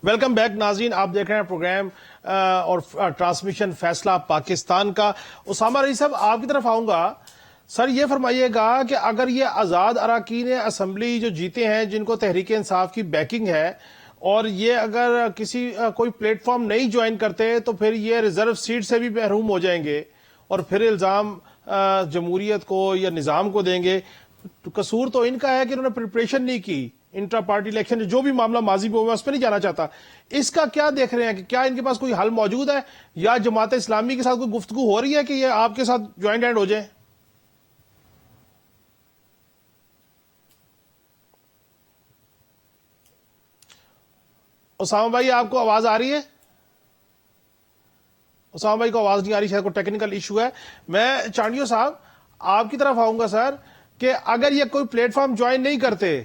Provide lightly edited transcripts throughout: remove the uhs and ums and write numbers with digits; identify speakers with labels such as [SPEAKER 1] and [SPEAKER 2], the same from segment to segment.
[SPEAKER 1] Welcome back ناظرین، آپ دیکھ رہے ہیں پروگرام اور ٹرانسمیشن فیصلہ پاکستان کا۔ اسامہ رئیس صاحب، آپ کی طرف آؤں گا۔ سر یہ فرمائیے گا کہ اگر یہ آزاد اراکین اسمبلی جو جیتے ہیں، جن کو تحریک انصاف کی بیکنگ ہے، اور یہ اگر کوئی پلیٹ فارم نہیں جوائن کرتے تو پھر یہ ریزرو سیٹ سے بھی محروم ہو جائیں گے اور پھر الزام جمہوریت کو یا نظام کو دیں گے۔ قصور تو ان کا ہے کہ انہوں نے پریپریشن نہیں کی انٹرا پارٹی الیکشن، جو بھی معاملہ ماضی میں ہوا اس پہ نہیں جانا چاہتا۔ اس کا کیا دیکھ رہے ہیں کہ کیا ان کے پاس کوئی حل موجود ہے، یا جماعت اسلامی کے ساتھ کوئی گفتگو ہو رہی ہے کہ یہ آپ کے ساتھ جوائنٹ ہینڈ ہو جائیں؟ اسامہ بھائی، آپ کو آواز آ رہی ہے؟ اسامہ بھائی کو آواز نہیں آ رہی، شاید کوئی ٹیکنیکل ایشو ہے۔ میں چانڈیو صاحب آپ کی طرف آؤں گا سر، کہ اگر یہ کوئی پلیٹ فارم جوائن نہیں کرتے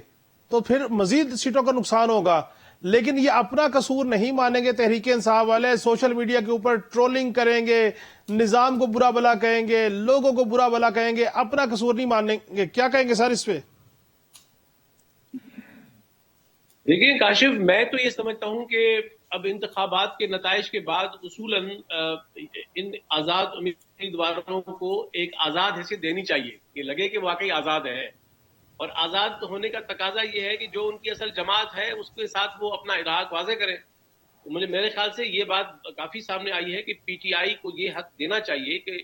[SPEAKER 1] تو پھر مزید سیٹوں کا نقصان ہوگا، لیکن یہ اپنا قصور نہیں مانیں گے تحریک انصاف والے، سوشل میڈیا کے اوپر ٹرولنگ کریں گے، نظام کو برا بلا کہیں گے، لوگوں کو برا بلا کہیں گے، اپنا قصور نہیں مانیں گے، کیا کہیں گے سر اس پہ؟
[SPEAKER 2] دیکھیں کاشف، میں تو یہ سمجھتا ہوں کہ اب انتخابات کے نتائج کے بعد اصولاً ان آزاد امیدواروں کو ایک آزاد حیثیت دینی چاہیے کہ لگے کہ واقعی آزاد ہے، اور آزاد ہونے کا تقاضا یہ ہے کہ جو ان کی اصل جماعت ہے اس کے ساتھ وہ اپنا ارادہ واضح کریں۔ میرے خیال سے یہ بات کافی سامنے آئی ہے کہ پی ٹی آئی کو یہ حق دینا چاہیے کہ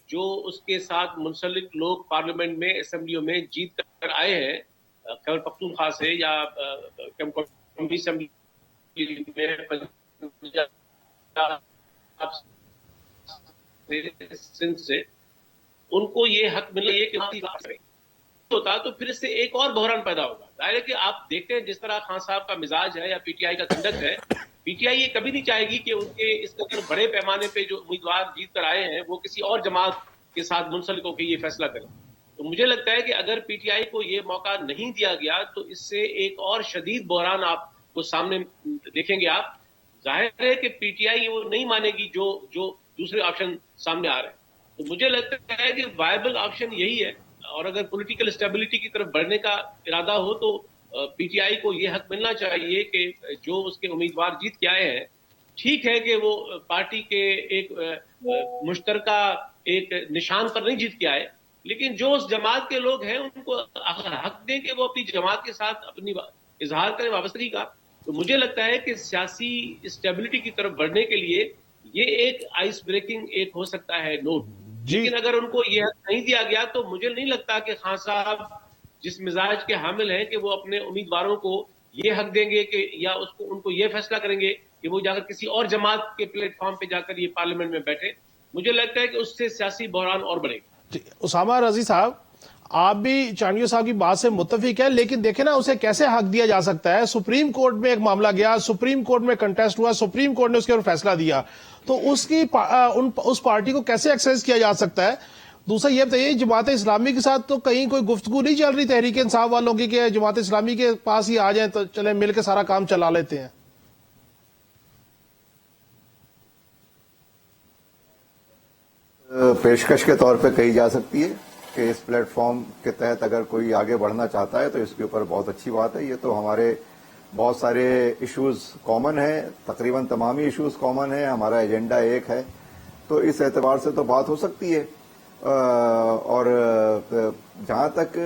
[SPEAKER 2] جو اس کے ساتھ منسلک لوگ پارلیمنٹ میں اسمبلیوں میں جیت کر آئے ہیں، خیبر پختونخوا سے یا اسمبلی میں سندھ سے، ان کو یہ حق مل رہی ہے کہ ہوتا تو پھر اس سے ایک اور بحران پیدا ہوگا۔ ظاہر ہے کہ آپ دیکھتے ہیں جس طرح خان صاحب کا مزاج ہے یا پی ٹی آئی کا کنڈکٹ ہے، پی ٹی آئی یہ کبھی نہیں چاہے گی کہ ان کے اس قدر بڑے پیمانے پہ جو امیدوار جیت کر آئے ہیں وہ کسی اور جماعت کے ساتھ منسلک ہو کے یہ فیصلہ کریں۔ تو مجھے لگتا ہے کہ اگر پی ٹی آئی کو یہ موقع نہیں دیا گیا تو اس سے ایک اور شدید بحران آپ کو سامنے دیکھیں گے۔ آپ ظاہر ہے کہ پی ٹی آئی وہ نہیں مانے گی جو دوسرے آپشن سامنے آ رہے ہیں۔ تو مجھے لگتا ہے کہ وائبل آپشن یہی ہے، اور اگر پولیٹیکل اسٹیبلٹی کی طرف بڑھنے کا ارادہ ہو تو پی ٹی آئی کو یہ حق ملنا چاہیے کہ جو اس کے امیدوار جیت کے آئے ہیں، ٹھیک ہے کہ وہ پارٹی کے ایک مشترکہ ایک نشان پر نہیں جیت کے آئے، لیکن جو اس جماعت کے لوگ ہیں ان کو حق دیں کہ وہ اپنی جماعت کے ساتھ اپنی اظہار کریں وابستگی کا۔ تو مجھے لگتا ہے کہ سیاسی اسٹیبلٹی کی طرف بڑھنے کے لیے یہ ایک آئس بریکنگ ایک ہو سکتا ہے نوٹ، لیکن اگر ان کو یہ حق نہیں دیا گیا تو مجھے نہیں لگتا کہ خان صاحب جس مزاج کے حامل ہیں کہ وہ اپنے امیدواروں کو یہ حق دیں گے کہ یا ان کو یہ فیصلہ کریں گے کہ وہ جا کر کسی اور جماعت کے پلیٹ فارم پہ جا کر یہ پارلیمنٹ میں بیٹھے۔ مجھے لگتا ہے کہ اس سے سیاسی بحران اور بڑھے گا۔
[SPEAKER 1] اسامہ رضی صاحب، آپ بھی چانڈیو صاحب کی بات سے متفق ہے، لیکن دیکھیں نا اسے کیسے حق دیا جا سکتا ہے؟ سپریم کورٹ میں ایک معاملہ گیا، سپریم کورٹ میں کنٹیسٹ ہوا، سپریم کورٹ نے اس کے اوپر فیصلہ دیا، تو اس پارٹی کو کیسے ایکسرسائز کیا جا سکتا ہے؟ دوسرا یہ بتائیے، جماعت اسلامی کے ساتھ تو کہیں کوئی گفتگو نہیں چل رہی تحریک انصاف والوں کی کہ جماعت اسلامی کے پاس ہی آ جائیں تو چلیں مل کے سارا کام چلا لیتے ہیں؟
[SPEAKER 3] پیشکش کے طور پہ کہی جا سکتی ہے کہ اس پلیٹ فارم کے تحت اگر کوئی آگے بڑھنا چاہتا ہے تو اس کے اوپر بہت اچھی بات ہے۔ یہ تو ہمارے بہت سارے ایشوز کامن ہیں، تقریباً تمام ہی ایشوز کامن ہیں، ہمارا ایجنڈا ایک ہے، تو اس اعتبار سے تو بات ہو سکتی ہے۔ اور جہاں تک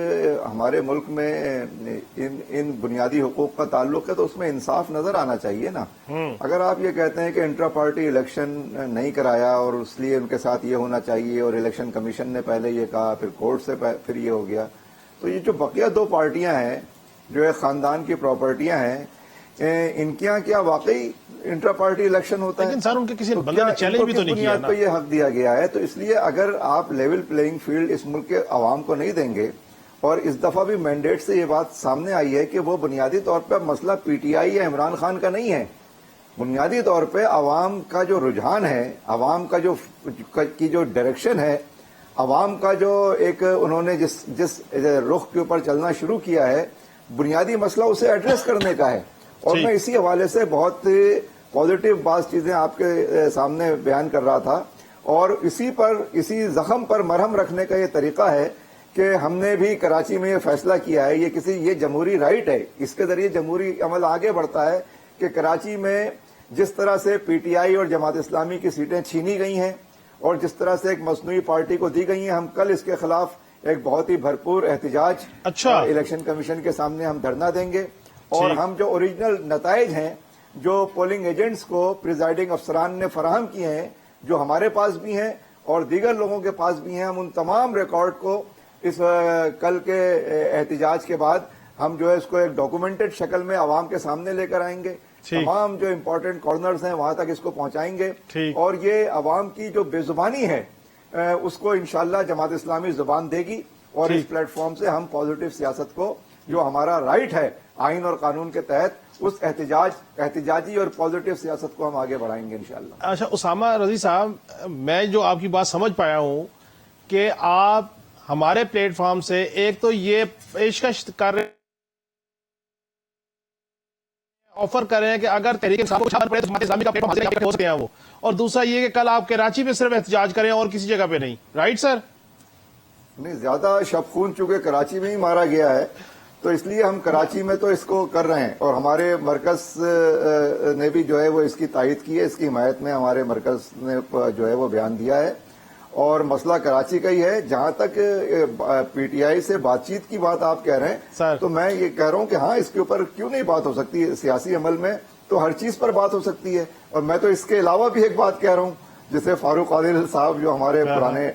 [SPEAKER 3] ہمارے ملک میں ان بنیادی حقوق کا تعلق ہے تو اس میں انصاف نظر آنا چاہیے نا۔ اگر آپ یہ کہتے ہیں کہ انٹرا پارٹی الیکشن نہیں کرایا اور اس لیے ان کے ساتھ یہ ہونا چاہیے، اور الیکشن کمیشن نے پہلے یہ کہا، پھر کورٹ سے پھر یہ ہو گیا، تو یہ جو بقیہ دو پارٹیاں ہیں جو ایک خاندان کی پراپرٹیاں ہیں، ان کے یہاں کیا واقعی انٹرا پارٹی الیکشن ہوتا ہے؟
[SPEAKER 1] لیکن سر ان کے کسی بندے نے چیلنج بھی تو نہیں کیا نا۔
[SPEAKER 3] تو یہ حق دیا گیا ہے، تو اس لیے اگر آپ لیول پلینگ فیلڈ اس ملک کے عوام کو نہیں دیں گے، اور اس دفعہ بھی مینڈیٹ سے یہ بات سامنے آئی ہے کہ وہ بنیادی طور پہ مسئلہ پی ٹی آئی یا عمران خان کا نہیں ہے، بنیادی طور پہ عوام کا جو رجحان ہے، عوام کا جو ڈائریکشن ہے، عوام کا جو ایک انہوں نے جس رخ کے اوپر چلنا شروع کیا ہے، بنیادی مسئلہ اسے ایڈریس کرنے کا ہے۔ اور میں اسی حوالے سے بہت پازیٹیو بعض چیزیں آپ کے سامنے بیان کر رہا تھا، اور اسی زخم پر مرہم رکھنے کا یہ طریقہ ہے کہ ہم نے بھی کراچی میں یہ فیصلہ کیا ہے، یہ جمہوری رائٹ ہے، اس کے ذریعے جمہوری عمل آگے بڑھتا ہے کہ کراچی میں جس طرح سے پی ٹی آئی اور جماعت اسلامی کی سیٹیں چھینی گئی ہیں اور جس طرح سے ایک مصنوعی پارٹی کو دی گئی ہیں، ہم کل اس کے خلاف ایک بہت ہی بھرپور احتجاج الیکشن کمیشن کے سامنے ہم دھرنا دیں گے، اور ہم جو اوریجنل نتائج ہیں جو پولنگ ایجنٹس کو پریزائڈنگ افسران نے فراہم کیے ہیں، جو ہمارے پاس بھی ہیں اور دیگر لوگوں کے پاس بھی ہیں، ہم ان تمام ریکارڈ کو اس کل کے احتجاج کے بعد ہم جو ہے اس کو ایک ڈاکومنٹڈ شکل میں عوام کے سامنے لے کر آئیں گے، تمام جو امپورٹنٹ کارنرز ہیں وہاں تک اس کو پہنچائیں گے، اور یہ عوام کی جو بے زبانی ہے اس کو انشاءاللہ جماعت اسلامی زبان دے گی، اور اس پلیٹ فارم سے ہم پازیٹو سیاست کو، جو ہمارا رائٹ ہے آئین اور قانون کے تحت، اس احتجاجی اور پازیٹو سیاست کو ہم آگے بڑھائیں گے انشاءاللہ۔
[SPEAKER 1] اچھا اسامہ رضی صاحب، میں جو آپ کی بات سمجھ پایا ہوں کہ آپ ہمارے پلیٹ فارم سے ایک تو یہ پیشکش کر رہے آفر کر رہے ہیں کہ اگر تحریک انصاف کو پڑے تو جماعت اسلامی کا پلیٹ فارم حاضر ہو سکتے ہیں وہ، اور دوسرا یہ کہ کل آپ کراچی میں صرف احتجاج کریں اور کسی جگہ پہ نہیں، رائٹ سر؟
[SPEAKER 3] نہیں، زیادہ شب خون چونکہ کراچی میں ہی مارا گیا ہے تو اس لیے ہم کراچی میں تو اس کو کر رہے ہیں، اور ہمارے مرکز نے بھی جو ہے وہ اس کی تائید کی ہے، اس کی حمایت میں ہمارے مرکز نے جو ہے وہ بیان دیا ہے، اور مسئلہ کراچی کا ہی ہے۔ جہاں تک پی ٹی آئی سے بات چیت کی بات آپ کہہ رہے ہیں تو میں یہ کہہ رہا ہوں کہ ہاں، اس کے اوپر کیوں نہیں بات ہو سکتی؟ سیاسی عمل میں تو ہر چیز پر بات ہو سکتی ہے، اور میں تو اس کے علاوہ بھی ایک بات کہہ رہا ہوں، جسے فاروق عادل صاحب جو ہمارے پرانے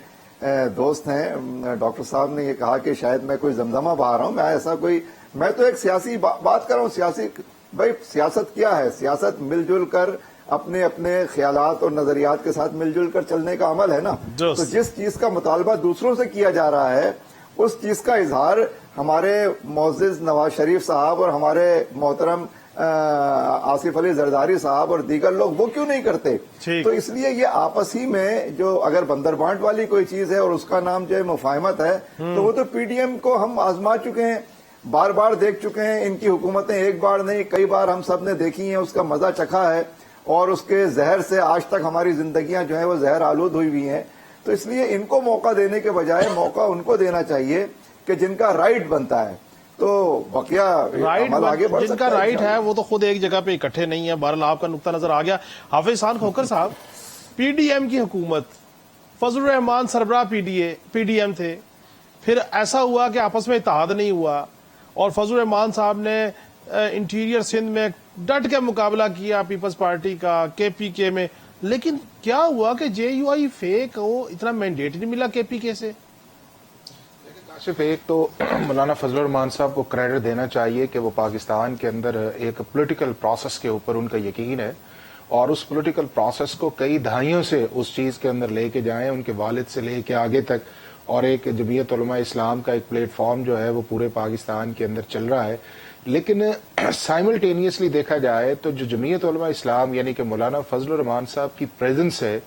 [SPEAKER 3] دوست ہیں، ڈاکٹر صاحب نے یہ کہا کہ شاید میں کوئی زمزمہ بہا رہا ہوں، میں ایسا کوئی، میں تو ایک سیاسی بات کر رہا ہوں۔ بھائی سیاست کیا ہے؟ سیاست مل جل کر اپنے اپنے خیالات اور نظریات کے ساتھ مل جل کر چلنے کا عمل ہے نا۔ تو جس چیز کا مطالبہ دوسروں سے کیا جا رہا ہے اس چیز کا اظہار ہمارے معزز نواز شریف صاحب اور ہمارے محترم آصف علی زرداری صاحب اور دیگر لوگ وہ کیوں نہیں کرتے؟ تو اس لیے یہ آپس ہی میں جو اگر بندر بانٹ والی کوئی چیز ہے اور اس کا نام جو ہے مفاہمت ہے، تو وہ تو پی ڈی ایم کو ہم آزما چکے ہیں، بار بار دیکھ چکے ہیں، ان کی حکومتیں ایک بار نہیں کئی بار ہم سب نے دیکھی ہیں، اس کا مزہ چکھا ہے، اور اس کے زہر سے آج تک ہماری زندگیاں جو ہیں وہ زہر آلود ہوئی ہوئی ہیں۔ تو اس لیے ان کو موقع دینے کے بجائے موقع ان کو دینا چاہیے کہ جن کا رائٹ بنتا ہے، تو بقیہ عمل آگے بڑھ سکتا ہے۔
[SPEAKER 1] جن کا رائٹ ہے وہ تو خود ایک جگہ پہ اکٹھے نہیں ہے۔ بہرحال آپ کا نقطہ نظر آ گیا۔ حافظ احسان کھوکھر صاحب، پی ڈی ایم کی حکومت، فضل الرحمان سربراہ پی ڈی ایم تھے، پھر ایسا ہوا کہ آپس میں اتحاد نہیں ہوا، اور فضل الرحمان صاحب نے انٹیریئر سندھ میں ڈٹ کے مقابلہ کیا پیپلز پارٹی کا کے پی کے میں، لیکن کیا ہوا کہ جے یو آئی فیک کو اتنا مینڈیٹ نہیں ملا کے پی کے سے؟
[SPEAKER 4] صرف ایک تو مولانا فضل الرحمان صاحب کو کریڈٹ دینا چاہیے کہ وہ پاکستان کے اندر ایک پولیٹیکل پروسیس کے اوپر ان کا یقین ہے، اور اس پولیٹیکل پروسیس کو کئی دہائیوں سے اس چیز کے اندر لے کے جائیں، ان کے والد سے لے کے آگے تک، اور ایک جمعیت علماء اسلام کا ایک پلیٹ فارم جو ہے وہ پورے پاکستان کے اندر چل رہا ہے۔ لیکن سائملٹینیسلی دیکھا جائے تو جو جمعیت علماء اسلام یعنی کہ مولانا فضل الرحمان صاحب کی پریزنس ہے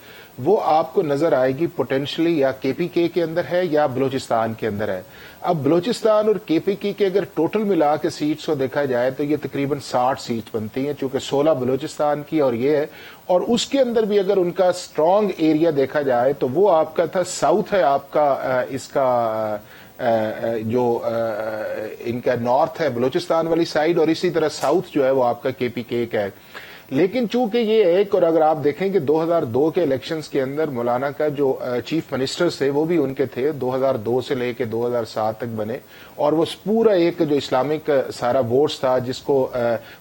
[SPEAKER 4] وہ آپ کو نظر آئے گی پوٹینشلی یا کے پی کے اندر ہے یا بلوچستان کے اندر ہے۔ اب بلوچستان اور کے پی کے اگر ٹوٹل ملا کے سیٹس کو دیکھا جائے تو یہ تقریباً 60 سیٹ بنتی ہیں، چونکہ 16 بلوچستان کی اور یہ ہے، اور اس کے اندر بھی اگر ان کا اسٹرانگ ایریا دیکھا جائے تو وہ آپ کا تھا ساؤتھ ہے، آپ کا اس کا جو ان کا نارتھ ہے بلوچستان والی سائڈ، اور اسی طرح ساؤتھ جو ہے وہ آپ کا کے پی کے ہے۔ لیکن چونکہ یہ ایک، اور اگر آپ دیکھیں کہ 2002 کے الیکشنز کے اندر مولانا کا جو چیف منسٹر تھے وہ بھی ان کے تھے، 2002 سے لے کے 2007 تک بنے، اور وہ پورا ایک جو اسلامک سارا ووٹس تھا جس کو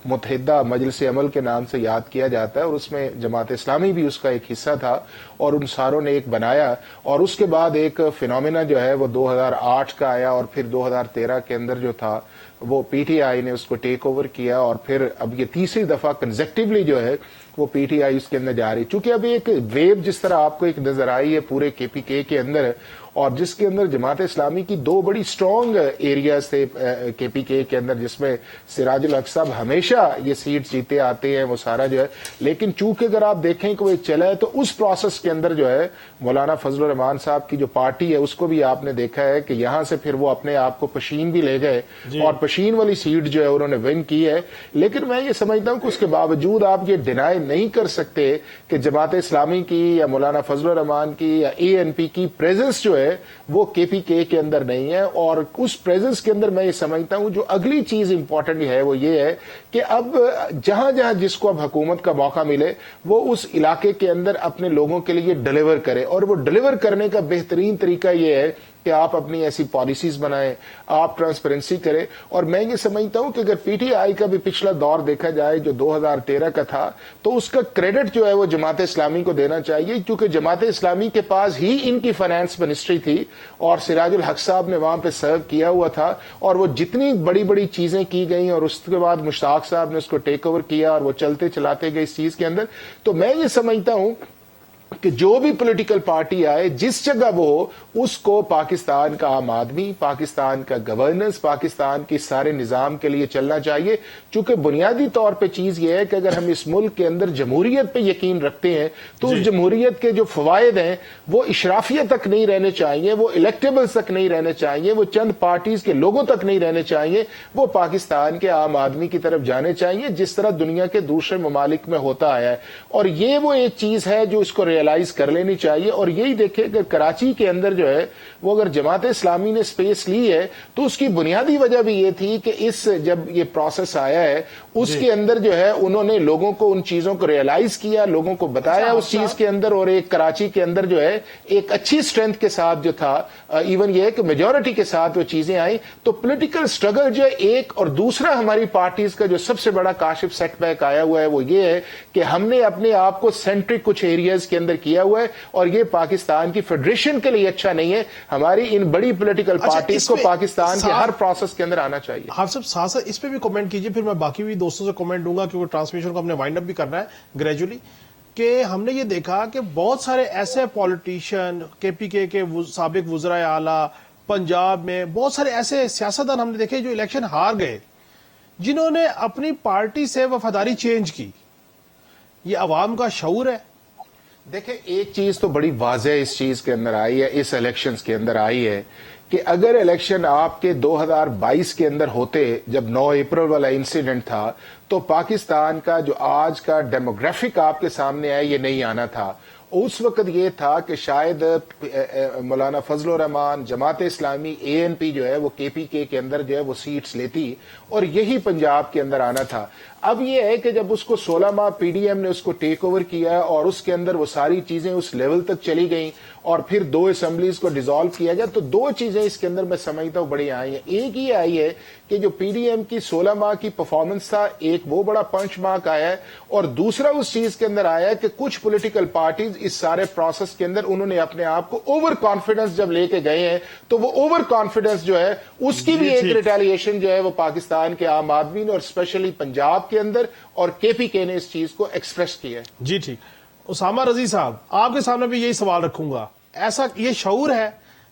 [SPEAKER 4] متحدہ مجلس عمل کے نام سے یاد کیا جاتا ہے، اور اس میں جماعت اسلامی بھی اس کا ایک حصہ تھا، اور ان ساروں نے ایک بنایا، اور اس کے بعد ایک فینومینا جو ہے وہ 2008 کا آیا، اور پھر 2013 کے اندر جو تھا وہ پی ٹی آئی نے اس کو ٹیک اوور کیا، اور پھر اب یہ تیسری دفعہ کنزیکٹیولی جو ہے وہ پی ٹی آئی اس کے اندر جا رہی، چونکہ ابھی ایک ویو جس طرح آپ کو ایک نظر آئی ہے پورے کے پی کے اندر، اور جس کے اندر جماعت اسلامی کی دو بڑی سٹرونگ ایریاز تھے کے پی کے اندر، جس میں سراج الحق صاحب ہمیشہ یہ سیٹ جیتے آتے ہیں، وہ سارا جو ہے، لیکن چونکہ اگر آپ دیکھیں کہ وہ چلا ہے تو اس پروسیس کے اندر جو ہے مولانا فضل الرحمان صاحب کی جو پارٹی ہے اس کو بھی آپ نے دیکھا ہے کہ یہاں سے پھر وہ اپنے آپ کو پشین بھی لے گئے، اور پشین والی سیٹ جو ہے انہوں نے ون کی ہے۔ لیکن میں یہ سمجھتا ہوں کہ اس کے باوجود آپ یہ ڈینائی نہیں کر سکتے کہ جماعت اسلامی کی یا مولانا فضل الرحمان کی یا اے این پی کی پریزنس جو ہے ہے وہ KPK کے اندر نہیں ہے. اور اس پریزنس کے اندر میں یہ سمجھتا ہوں جو اگلی چیز امپورٹنٹ ہے وہ یہ ہے کہ اب جہاں جہاں جس کو اب حکومت کا موقع ملے وہ اس علاقے کے اندر اپنے لوگوں کے لیے ڈلیور کرے. اور وہ ڈلیور کرنے کا بہترین طریقہ یہ ہے کہ آپ اپنی ایسی پالیسیز بنائیں, آپ ٹرانسپیرنسی کریں. اور میں یہ سمجھتا ہوں کہ اگر PTI کا بھی پچھلا دور دیکھا جائے جو 2013 کا تھا تو اس کا کریڈٹ جو ہے وہ جماعت اسلامی کو دینا چاہیے, کیونکہ جماعت اسلامی کے پاس ہی ان کی فائنانس منسٹری تھی اور سراج الحق صاحب نے وہاں پہ سرو کیا ہوا تھا. اور وہ جتنی بڑی بڑی چیزیں کی گئیں اور اس کے بعد مشتاق صاحب نے اس کو ٹیک اوور کیا اور وہ چلتے چلاتے گئے اس چیز کے اندر. تو میں یہ سمجھتا ہوں کہ جو بھی پولیٹیکل پارٹی آئے جس جگہ وہ ہو اس کو پاکستان کا عام آدمی, پاکستان کا گورننس, پاکستان کے سارے نظام کے لیے چلنا چاہیے. چونکہ بنیادی طور پہ چیز یہ ہے کہ اگر ہم اس ملک کے اندر جمہوریت پہ یقین رکھتے ہیں تو اس جمہوریت کے جو فوائد ہیں وہ اشرافیہ تک نہیں رہنے چاہیے, وہ الیکٹیبلز تک نہیں رہنے چاہیے, وہ چند پارٹیز کے لوگوں تک نہیں رہنے چاہیے, وہ پاکستان کے عام آدمی کی طرف جانے چاہیے جس طرح دنیا کے دوسرے ممالک میں ہوتا آیا ہے. اور یہ وہ ایک چیز ہے جو اس کو ریئلائز کر لینی چاہیے. اور یہی دیکھیں کہ کراچی کے اندر جو ہے وہ اگر جماعت اسلامی نے سپیس لی ہے تو اس کی بنیادی وجہ بھی یہ تھی کہ اس جب یہ پروسیس آیا ہے اس کے اندر جو ہے انہوں نے لوگوں کو ان چیزوں کو ریئلائز کیا, لوگوں کو بتایا اس چیز کے اندر. اور ایک کراچی کے اندر جو ہے ایک اچھی سٹرینتھ کے ساتھ جو تھا, ایون یہ ہے کہ میجورٹی کے ساتھ وہ چیزیں آئیں. تو پولیٹیکل سٹرگل جو ہے ایک, اور دوسرا ہماری پارٹیز کا جو سب سے بڑا کاشف سیٹ بیک آیا ہوا ہے وہ یہ ہے کہ ہم نے اپنے آپ کو سینٹرک کچھ ایریاز کے اندر کیا ہوا ہے اور یہ پاکستان کی فیڈریشن کے لیے اچھا نہیں ہے. ہماری ان بڑی پولیٹیکل پارٹیز کو پاکستان کے ہر پروسیس کے اندر آنا چاہیے.
[SPEAKER 1] آپ سب ساتھ اس پہ بھی کمنٹ کیجئے, پھر میں باقی بھی دوستوں سے کمنٹ دوں گا کیونکہ ٹرانسمیشن کو ہم نے وائنڈ اپ بھی کرنا ہے گریجولی. کہ ہم نے یہ دیکھا کہ بہت سارے ایسے پولیٹیشین KPK کے سابق وزرائے اعلیٰ پنجاب میں, بہت سارے ایسے سیاستدان ہم نے دیکھے جو الیکشن ہار گئے جنہوں نے اپنی پارٹی سے وفاداری چینج کی. یہ عوام کا شعور ہے.
[SPEAKER 4] دیکھیں ایک چیز تو بڑی واضح اس چیز کے اندر آئی ہے, اس الیکشنز کے اندر آئی ہے کہ اگر الیکشن آپ کے 2022 کے اندر ہوتے جب 9 اپریل والا انسیڈنٹ تھا تو پاکستان کا جو آج کا ڈیموگرافک آپ کے سامنے ہے یہ نہیں آنا تھا. اس وقت یہ تھا کہ شاید مولانا فضل الرحمان, جماعت اسلامی, ANP جو ہے وہ KPK کے اندر جو ہے وہ سیٹس لیتی اور یہی پنجاب کے اندر آنا تھا. اب یہ ہے کہ جب اس کو 16 ماہ PDM نے اس کو ٹیک اوور کیا اور اس کے اندر وہ ساری چیزیں اس لیول تک چلی گئیں اور پھر 2 اسمبلیز کو ڈیزالو کیا گیا تو 2 چیزیں اس کے اندر میں سمجھتا ہوں بڑی آئی ہیں. ایک یہ آئی ہے کہ جو PDM کی 16 ماہ کی پرفارمنس تھا ایک وہ بڑا پنچ مارک آیا ہے, اور دوسرا اس چیز کے اندر آیا ہے کہ کچھ پولیٹیکل پارٹیز اس سارے پروسیس کے اندر انہوں نے اپنے آپ کو اوور کانفیڈنس جب لے کے گئے ہیں تو وہ اوور کانفیڈنس جو ہے اس کی بھی ایک ریٹیلیشن جو ہے وہ پاکستان کے عام آدمی نے اور اسپیشلی پنجاب کے اندر اور KPK نے اس چیز کو ایکسپریس کیا ہے.
[SPEAKER 1] جی ٹھیک. اسامہ رضی صاحب آپ کے سامنے بھی یہی سوال رکھوں گا, ایسا یہ شعور ہے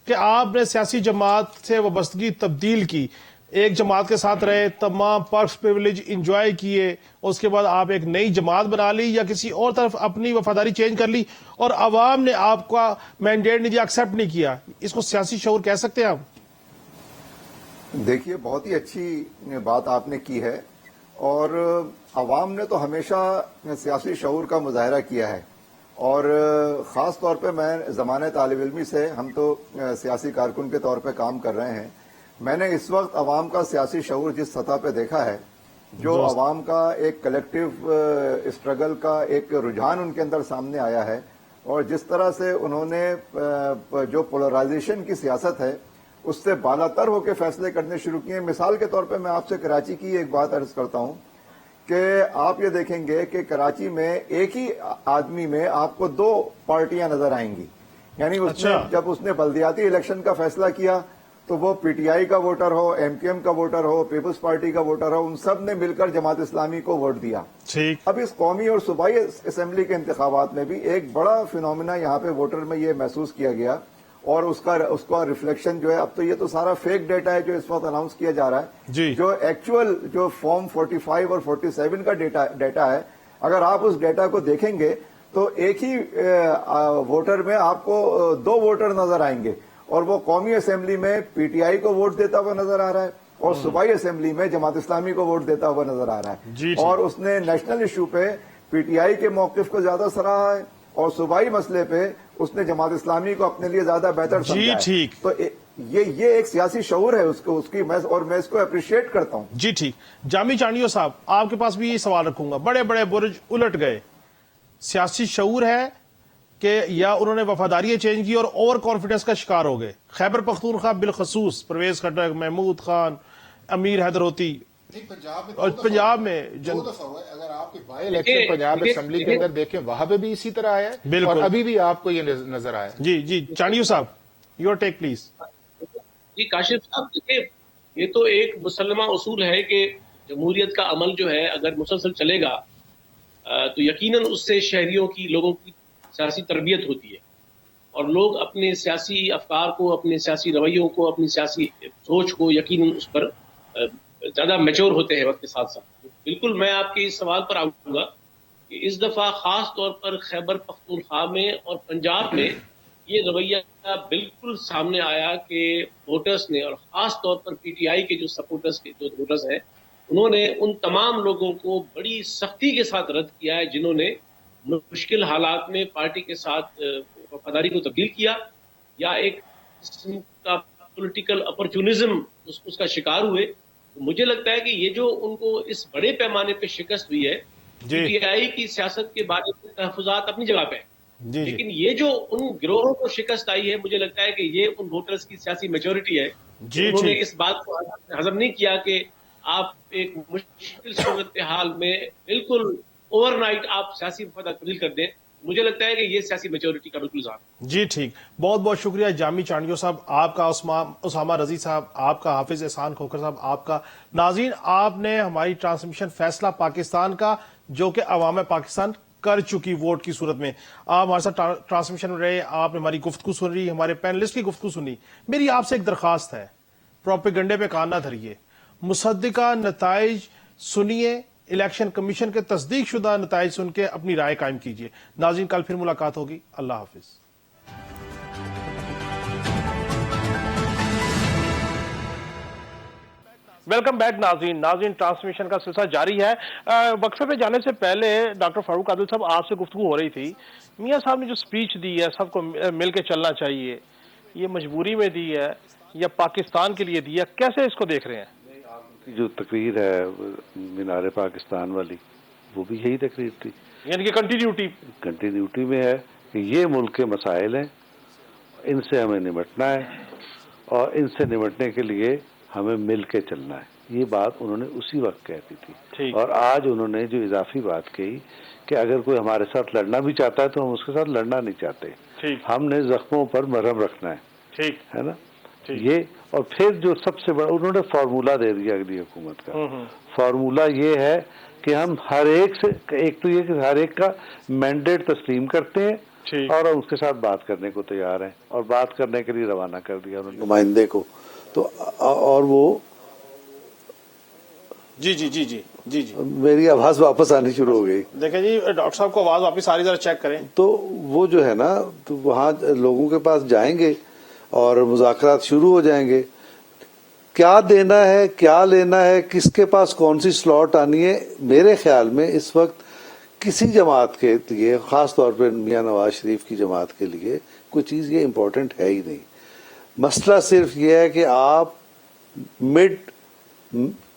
[SPEAKER 1] کہ آپ نے سیاسی جماعت سے وابستگی تبدیل کی, ایک جماعت کے ساتھ رہے, تمام پرکس پریویلیج انجوائے کیے, اس کے بعد آپ ایک نئی جماعت بنا لی یا کسی اور طرف اپنی وفاداری چینج کر لی اور عوام نے آپ کا مینڈیٹ نہیں دیا, ایکسیپٹ نہیں کیا, اس کو سیاسی شعور کہہ سکتے ہیں آپ؟
[SPEAKER 3] دیکھیے بہت ہی اچھی بات آپ نے کی ہے اور عوام نے تو ہمیشہ سیاسی شعور کا مظاہرہ کیا ہے اور خاص طور پہ میں زمانۂ طالب علمی سے, ہم تو سیاسی کارکن کے طور پہ کام کر رہے ہیں, میں نے اس وقت عوام کا سیاسی شعور جس سطح پہ دیکھا ہے, جو عوام کا ایک کلیکٹیو اسٹرگل کا ایک رجحان ان کے اندر سامنے آیا ہے اور جس طرح سے انہوں نے جو پولرائزیشن کی سیاست ہے اس سے بالا تر ہو کے فیصلے کرنے شروع کیے. مثال کے طور پہ میں آپ سے کراچی کی ایک بات عرض کرتا ہوں کہ آپ یہ دیکھیں گے کہ کراچی میں ایک ہی آدمی میں آپ کو 2 پارٹیاں نظر آئیں گی. یعنی جب اس نے بلدیاتی الیکشن کا فیصلہ کیا تو وہ PTI کا ووٹر ہو, MKM کا ووٹر ہو, پیپلز پارٹی کا ووٹر ہو, ان سب نے مل کر جماعت اسلامی کو ووٹ دیا. اب اس قومی اور صوبائی اسمبلی کے انتخابات میں بھی ایک بڑا فینومینا یہاں پہ ووٹر میں یہ محسوس کیا گیا اور اس کا ریفلیکشن جو ہے, اب تو یہ تو سارا فیک ڈیٹا ہے جو اس وقت اناؤنس کیا جا رہا ہے, جو ایکچوئل جو فارم 45 اور 47 کا ڈیٹا ہے, اگر آپ اس ڈیٹا کو دیکھیں گے تو ایک ہی ووٹر میں آپ کو 2 ووٹر نظر آئیں گے اور وہ قومی اسمبلی میں PTI کو ووٹ دیتا ہوا نظر آ رہا ہے اور صوبائی اسمبلی میں جماعت اسلامی کو ووٹ دیتا ہوا نظر آ رہا ہے. اور اس نے نیشنل ایشو پہ PTI کے موقف کو زیادہ سراہا ہے اور صوبائی مسئلے پہ اس نے جماعت اسلامی کو اپنے لیے زیادہ بہتر سمجھا ہے.
[SPEAKER 1] ٹھیک.
[SPEAKER 3] تو یہ ایک سیاسی شعور ہے اس کی، اور میں اس کو اپریشیٹ کرتا ہوں.
[SPEAKER 1] جی ٹھیک. جامی چانڈیو صاحب آپ کے پاس بھی یہ سوال رکھوں گا. بڑے بڑے برج الٹ گئے، سیاسی شعور ہے کہ یا انہوں نے وفاداری چینج کی اور اوور کانفیڈنس کا شکار ہو گئے؟ خیبر پختونخوا بالخصوص پرویز خٹک، محمود خان، امیر حیدر ہوتی، اور پنجاب میں
[SPEAKER 4] دو دفعہ ہوا ہے. اگر آپ کے بائی الیکشن پنجاب اسمبلی کے اندر دیکھیں وہاں پہ بھی اسی طرح آیا ہے،
[SPEAKER 1] بالکل.
[SPEAKER 4] اور ابھی بھی آپ کو یہ نظر آیا.
[SPEAKER 1] جی چانڈیو صاحب یور ٹیک پلیز.
[SPEAKER 2] جی کاشف صاحب دیکھیں، یہ تو ایک مسلمہ اصول ہے کہ جمہوریت کا عمل جو ہے اگر مسلسل چلے گا تو یقیناً اس سے شہریوں کی، لوگوں کی سیاسی تربیت ہوتی ہے، اور لوگ اپنے سیاسی افکار کو، اپنے سیاسی رویوں کو، اپنی سیاسی سوچ کو یقیناً اس پر زیادہ میچور ہوتے ہیں وقت کے ساتھ ساتھ. بالکل میں آپ کے اس سوال پر آؤں گا کہ اس دفعہ خاص طور پر خیبر پختونخوا میں اور پنجاب میں یہ رویہ بالکل سامنے آیا کہ ووٹرز نے، اور خاص طور پر پی ٹی آئی کے جو سپورٹرز کے جو ووٹرز ہیں، انہوں نے ان تمام لوگوں کو بڑی سختی کے ساتھ رد کیا ہے جنہوں نے مشکل حالات میں پارٹی کے ساتھ وفاداری کو تبدیل کیا، یا ایک قسم کا پولیٹیکل اپرچونزم اس کا شکار ہوئے. مجھے لگتا ہے کہ یہ جو ان کو اس بڑے پیمانے پہ شکست ہوئی ہے، پی ٹی آئی کی سیاست کے بارے میں تحفظات اپنی جگہ پہ ہیں، لیکن یہ جو ان گروہوں کو شکست آئی ہے، مجھے لگتا ہے کہ یہ ان ووٹرز کی سیاسی میجورٹی ہے. انہوں نے اس بات کو ہضم نہیں کیا کہ آپ ایک مشکل صورتحال میں بالکل اوور نائٹ آپ سیاسی مفاد تبدیل کر دیں. مجھے لگتا ہے کہ یہ سیاسی میجورٹی کا بالکل اظہار ہے.
[SPEAKER 1] جی ٹھیک. بہت بہت شکریہ جامی چانڈیو صاحب آپ کا، اسامہ رضی صاحب آپ کا، حافظ احسان کھوکھر صاحب آپ کا. ناظرین آپ نے ہماری ٹرانسمیشن فیصلہ پاکستان کا، جو کہ عوام پاکستان کر چکی ووٹ کی صورت میں، آپ ہمارے ساتھ ٹرانسمیشن میں رہے، آپ نے ہماری گفتگو سن رہی، ہمارے پینلسٹ کی گفتگو سنی. میری آپ سے ایک درخواست ہے، پروپیگنڈے پہ کان نہ دھریے، مصدقہ نتائج سنیے، الیکشن کمیشن کے تصدیق شدہ نتائج سن کے اپنی رائے قائم کیجیے. ناظرین کل پھر ملاقات ہوگی. اللہ حافظ. ویلکم بیک ناظرین ٹرانسمیشن کا سلسلہ جاری ہے. وقفے پہ جانے سے پہلے ڈاکٹر فاروق عادل صاحب آپ سے گفتگو ہو رہی تھی. میاں صاحب نے جو سپیچ دی ہے سب کو مل کے چلنا چاہیے، یہ مجبوری میں دی ہے یا پاکستان کے لیے دی ہے، کیسے اس کو دیکھ رہے ہیں؟
[SPEAKER 5] جو تقریر ہے مینار پاکستان والی، وہ بھی یہی تقریر تھی،
[SPEAKER 1] یعنی کہ
[SPEAKER 5] کنٹینیوٹی میں ہے کہ یہ ملک کے مسائل ہیں، ان سے ہمیں نمٹنا ہے، اور ان سے نمٹنے کے لیے ہمیں مل کے چلنا ہے. یہ بات انہوں نے اسی وقت کہتی تھی. اور آج انہوں نے جو اضافی بات کہی کہ اگر کوئی ہمارے ساتھ لڑنا بھی چاہتا ہے تو ہم اس کے ساتھ لڑنا نہیں چاہتے، ہم نے زخموں پر مرہم رکھنا ہے نا. یہ اور پھر جو سب سے بڑا انہوں نے فارمولا دے دیا اگلی حکومت کا. فارمولا یہ ہے کہ ہم ہر ایک سے، ایک تو یہ کہ ہر ایک کا مینڈیٹ تسلیم کرتے ہیں اور اس کے ساتھ بات کرنے کو تیار ہیں، اور بات کرنے کے لیے روانہ کر دیا انہوں نے نمائندے کو. تو اور وہ
[SPEAKER 1] جی
[SPEAKER 5] میری آواز واپس آنی شروع ہو گئی.
[SPEAKER 1] دیکھیں جی ڈاکٹر صاحب کو آواز واپس آ رہی، ذرا چیک کریں.
[SPEAKER 5] تو وہ جو ہے نا، تو وہاں لوگوں کے پاس جائیں گے اور مذاکرات شروع ہو جائیں گے. کیا دینا ہے، کیا لینا ہے، کس کے پاس کون سی سلاٹ آنی ہے، میرے خیال میں اس وقت کسی جماعت کے لیے، خاص طور پہ میاں نواز شریف کی جماعت کے لیے کوئی چیز یہ امپورٹنٹ ہے ہی نہیں. مسئلہ صرف یہ ہے کہ آپ مڈ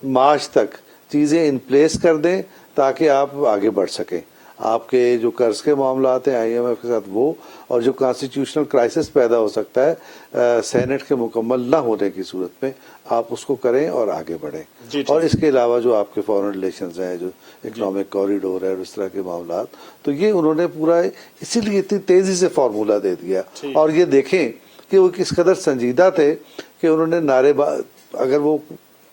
[SPEAKER 5] مارچ تک چیزیں ان پلیس کر دیں تاکہ آپ آگے بڑھ سکیں. آپ کے جو قرض کے معاملات ہیں آئی ایم ایف کے ساتھ وہ، اور جو کانسٹیٹیوشنل کرائسس پیدا ہو سکتا ہے سینٹ کے مکمل نہ ہونے کی صورت میں، آپ اس کو کریں اور آگے بڑھیں. اور اس کے علاوہ جو آپ کے فارن ریلیشنز ہیں، جو اکنامک کوریڈور ہے اور اس طرح کے معاملات، تو یہ انہوں نے پورا اسی لیے اتنی تیزی سے فارمولا دے دیا. اور یہ دیکھیں کہ وہ کس قدر سنجیدہ تھے کہ انہوں نے نعرے اگر وہ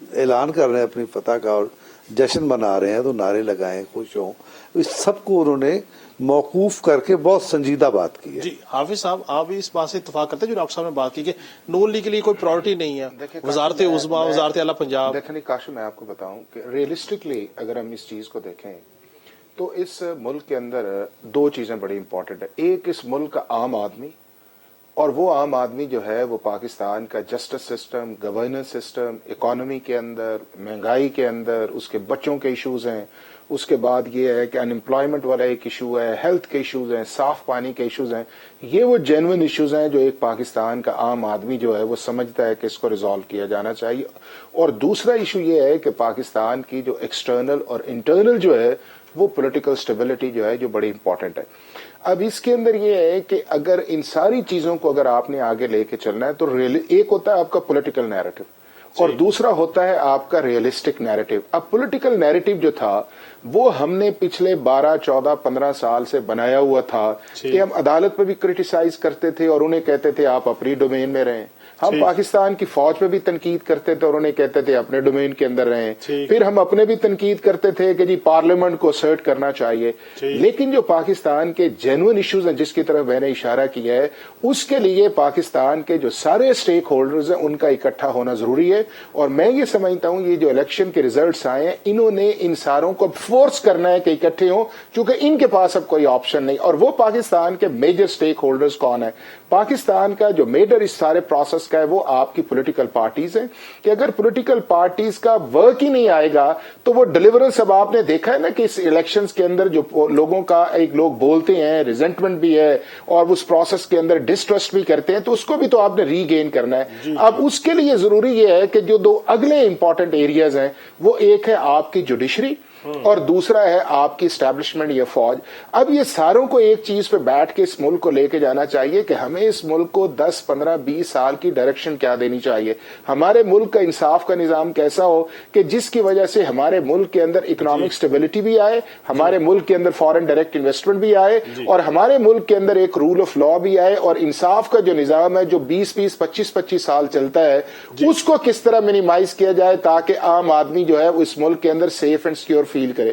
[SPEAKER 5] اعلان کر رہے ہیں اپنی فتح کا اور جشن منا رہے ہیں تو نعرے لگائیں، خوش ہوں. اس سب کو انہوں نے موقوف کر کے بہت سنجیدہ بات کی ہے.
[SPEAKER 1] جی حافظ صاحب آپ بھی اس بات سے اتفاق کرتے ہیں جو ڈاکٹر صاحب نے بات کی کہ نون لیگ کے لیے کوئی پرائرٹی نہیں ہے، وزارت عظمیٰ، وزارت اعلیٰ پنجاب.
[SPEAKER 4] دیکھیں کاشف، میں آپ کو بتاؤں کہ ریئلسٹکلی اگر ہم اس چیز کو دیکھیں تو اس ملک کے اندر دو چیزیں بڑی امپورٹنٹ ہیں. ایک اس ملک کا عام آدمی، اور وہ عام آدمی جو ہے وہ پاکستان کا justice system, governance system, economy کے اندر، مہنگائی کے اندر اس کے بچوں کے ایشوز ہیں، اس کے بعد یہ ہے کہ انمپلائمنٹ والا ایک ایشو ہے، ہیلتھ کے ایشوز ہیں، صاف پانی کے ایشوز ہیں، یہ وہ جینوئن ایشوز ہیں جو ایک پاکستان کا عام آدمی جو ہے وہ سمجھتا ہے کہ اس کو ریزالو کیا جانا چاہیے. اور دوسرا ایشو یہ ہے کہ پاکستان کی جو ایکسٹرنل اور انٹرنل جو ہے وہ پولیٹیکل سٹیبلٹی جو ہے جو بڑی امپورٹنٹ ہے. اب اس کے اندر یہ ہے کہ اگر ان ساری چیزوں کو اگر آپ نے آگے لے کے چلنا ہے تو ایک ہوتا ہے آپ کا پولیٹیکل نیریٹو اور دوسرا ہوتا ہے آپ کا ریئلسٹک نیریٹو. اب پولیٹیکل نیریٹو جو تھا وہ ہم نے پچھلے 12, 14, 15 سال سے بنایا ہوا تھا کہ ہم عدالت پہ بھی کرٹیسائز کرتے تھے اور انہیں کہتے تھے آپ اپنی ڈومین میں رہیں. ہم پاکستان کی فوج پہ بھی تنقید کرتے تھے اور انہیں کہتے تھے اپنے ڈومین کے اندر رہیں. پھر ہم اپنے بھی تنقید کرتے تھے کہ جی پارلیمنٹ کو اسرٹ کرنا چاہیے. لیکن جو پاکستان کے جینوئن ایشوز ہیں جس کی طرف میں نے اشارہ کیا ہے اس کے لیے پاکستان کے جو سارے اسٹیک ہولڈرز ہیں ان کا اکٹھا ہونا ضروری ہے. اور میں یہ سمجھتا ہوں یہ جو الیکشن کے ریزلٹس آئے ہیں انہوں نے ان ساروں کو فورس کرنا ہے کہ اکٹھے ہوں کیونکہ ان کے پاس اب کوئی آپشن نہیں. اور وہ پاکستان کے میجر اسٹیک ہولڈرز کون ہیں؟ پاکستان کا جو میجر اس سارے پروسیس کا ہے وہ آپ کی پولیٹیکل پارٹیز ہیں کہ اگر پولیٹیکل پارٹیز کا ورک ہی نہیں آئے گا تو وہ ڈیلیورنس. اب آپ نے دیکھا ہے نا کہ اس الیکشنز کے اندر جو لوگوں کا ایک لوگ بولتے ہیں ریزنٹمنٹ بھی ہے اور اس پروسیس کے اندر ڈسٹرسٹ بھی کرتے ہیں تو اس کو بھی تو آپ نے ری گین کرنا ہے. اب اس کے لیے ضروری یہ ہے کہ جو دو اگلے امپورٹنٹ ایریاز ہیں وہ ایک ہے آپ کی جوڈیشری اور دوسرا ہے آپ کی اسٹیبلشمنٹ یا فوج. اب یہ ساروں کو ایک چیز پہ بیٹھ کے اس ملک کو لے کے جانا چاہیے کہ ہمیں اس ملک کو 10, 15, 20 سال کی ڈائریکشن کیا دینی چاہیے. ہمارے ملک کا انصاف کا نظام کیسا ہو کہ جس کی وجہ سے ہمارے ملک کے اندر اکنامک اسٹیبلٹی بھی آئے, ہمارے ملک کے اندر فارن ڈائریکٹ انویسٹمنٹ بھی آئے اور ہمارے ملک کے اندر ایک رول آف لا بھی آئے. اور انصاف کا جو نظام ہے جو 20, 25 سال چلتا ہے اس کو کس طرح منیمائز کیا جائے تاکہ عام آدمی جو ہے اس ملک کے اندر سیف اینڈ سیکیور فیل کرے.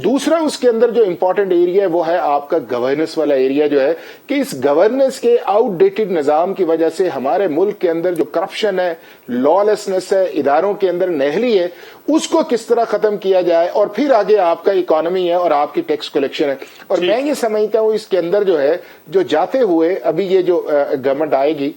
[SPEAKER 4] دوسرا اس کے اندر جو امپورٹنٹ ایریا ہے وہ ہے آپ کا گورننس والا ایریا جو ہے کہ اس گورننس کے آؤٹ ڈیٹڈ نظام کی وجہ سے ہمارے ملک کے اندر جو کرپشن ہے, لا لیسنس ہے, اداروں کے اندر نہلی ہے, اس کو کس طرح ختم کیا جائے. اور پھر آگے آپ کا اکانومی ہے اور آپ کی ٹیکس کلیکشن ہے. اور میں یہ سمجھتا ہوں اس کے اندر جو ہے جو جاتے ہوئے ابھی یہ جو گورنمنٹ آئے گی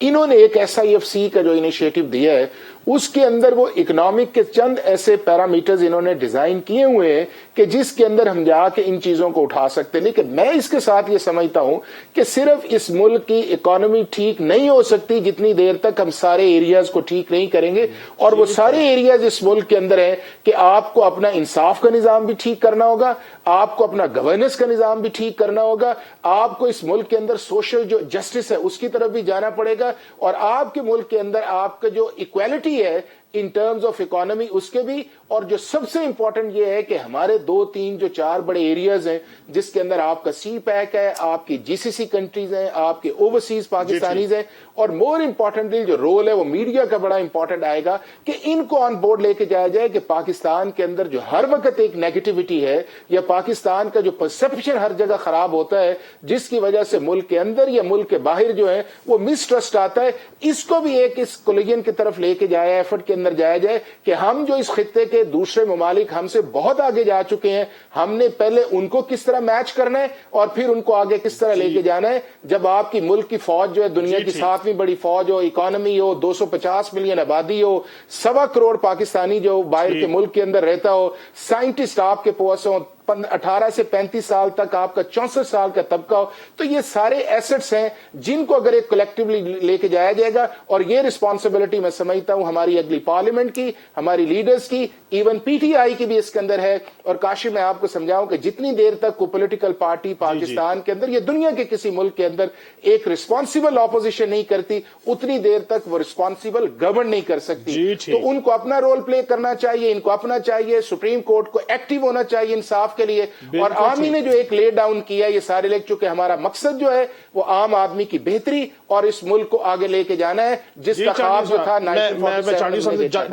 [SPEAKER 4] انہوں نے ایک SIFC کا جو انیشیٹو دیا ہے اس کے اندر وہ اکنامک کے چند ایسے پیرامیٹرز انہوں نے ڈیزائن کیے ہوئے ہیں کہ جس کے اندر ہم جا کے ان چیزوں کو اٹھا سکتے ہیں. لیکن میں اس کے ساتھ یہ سمجھتا ہوں کہ صرف اس ملک کی اکانومی ٹھیک نہیں ہو سکتی جتنی دیر تک ہم سارے ایریاز کو ٹھیک نہیں کریں گے. اور وہ سارے ایریاز اس ملک کے اندر ہیں کہ آپ کو اپنا انصاف کا نظام بھی ٹھیک کرنا ہوگا, آپ کو اپنا گورننس کا نظام بھی ٹھیک کرنا ہوگا, آپ کو اس ملک کے اندر سوشل جو جسٹس ہے اس کی طرف بھی جانا پڑے گا, اور آپ کے ملک کے اندر آپ کا جو ایکویلٹی ہے ان ٹرمز آف اکانومی اس کے بھی. اور جو سب سے امپورٹنٹ یہ ہے کہ ہمارے 2, 3 جو 4 بڑے ایریاز ہیں جس کے اندر آپ کا سی پیک ہے, آپ کی GCC کنٹریز ہیں, آپ کے اوورسیز پاکستانیز ہیں, اور مور امپورٹنٹلی جو رول ہے وہ میڈیا کا بڑا امپورٹنٹ آئے گا کہ ان کو آن بورڈ لے کے جایا جائے کہ پاکستان کے اندر جو ہر وقت ایک نیگیٹیوٹی ہے یا پاکستان کا جو پرسپشن ہر جگہ خراب ہوتا ہے جس کی وجہ سے ملک کے اندر یا ملک کے باہر جو ہے وہ مسٹرسٹ آتا ہے, اس کو بھی ایک اس کولیجن کی طرف لے کے جایا, ایفرٹ کے اندر جایا جائے کہ ہم جو اس خطے کے دوسرے ممالک ہم سے بہت آگے جا چکے ہیں, ہم نے پہلے ان کو کس طرح میچ کرنا ہے اور پھر ان کو آگے کس طرح لے کے جانا ہے. جب آپ کی ملک کی فوج جو ہے دنیا کی 7ویں بڑی فوج ہو, اکانومی ہو, 250 ملین آبادی ہو, 1.25 کروڑ پاکستانی جو باہر کے ملک کے اندر رہتا ہو, سائنٹسٹ آپ کے پاس ہوں, 18 سے 35 سال تک آپ کا 64 سال کا طبقہ ہو, تو یہ سارے ایسٹس ہیں جن کو اگر ایک کلیکٹیولی لے کے جایا جائے گا. اور یہ رسپانسبلٹی میں سمجھتا ہوں ہماری اگلی پارلیمنٹ کی, ہماری لیڈرز کی, ایون PTI کی بھی اس کے اندر ہے. اور کاشی میں آپ کو سمجھاؤں کہ جتنی دیر تک کوئی پولیٹیکل پارٹی پاکستان کے اندر یا دنیا کے کسی ملک کے اندر ایک رسپانسبل اپوزیشن نہیں کرتی اتنی دیر تک وہ رسپانسبل گورن نہیں کر سکتی. تو ان کو اپنا رول پلے کرنا چاہیے, ان کو اپنا چاہیے, سپریم کورٹ کو ایکٹیو ہونا چاہیے انصاف کے لیے. اور عامی نے جو ایک لے ڈاؤن کیا یہ سارے لے, چونکہ ہمارا مقصد جو ہے وہ عام آدمی کی بہتری اور اس ملک کو آگے لے کے جانا ہے جس کا خواب جو تھا.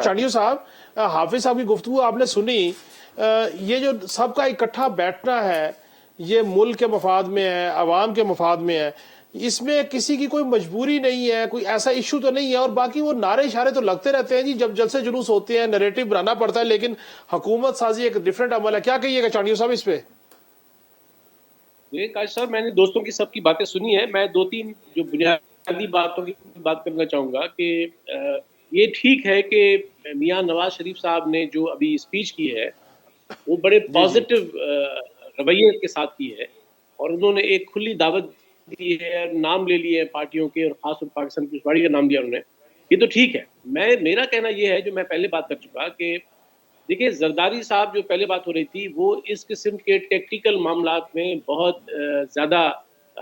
[SPEAKER 1] چانڈیو صاحب, حافظ صاحب کی گفتگو آپ نے سنی, یہ جو سب کا اکٹھا بیٹھنا ہے یہ ملک کے مفاد میں ہے, عوام کے مفاد میں ہے, اس میں کسی کی کوئی مجبوری نہیں ہے, کوئی ایسا ایشو تو نہیں ہے. اور باقی وہ نعرے اشارے تو لگتے رہتے ہیں جی, جب جلسے جلوس ہوتے ہیں نیریٹو بنانا پڑتا ہے, لیکن حکومت سازی ایک ڈیفرنٹ عمل ہے. کیا کہیے گا چانڈیو صاحب اس پہ؟
[SPEAKER 2] یہ کاش صاحب میں نے دوستوں کی سب کی باتیں سنی ہے. میں 2-3 جو بنیادی باتوں کی بات کرنا چاہوں گا کہ یہ ٹھیک ہے کہ میاں نواز شریف صاحب نے جو ابھی اسپیچ کی ہے وہ بڑے
[SPEAKER 1] جی جی
[SPEAKER 2] پازیٹو رویے کے ساتھ کی ہے, اور انہوں نے ایک کھلی دعوت دی ہے, نام لے لیے پارٹیوں کے, اور خاص طور پاکستان پیپلز پارٹی کا نام لیا انہوں نے. یہ تو ٹھیک ہے. میرا کہنا یہ ہے جو میں پہلے بات کر چکا کہ دیکھیے زرداری صاحب جو پہلے بات ہو رہی تھی وہ اس قسم کے ٹیکٹیکل معاملات میں بہت زیادہ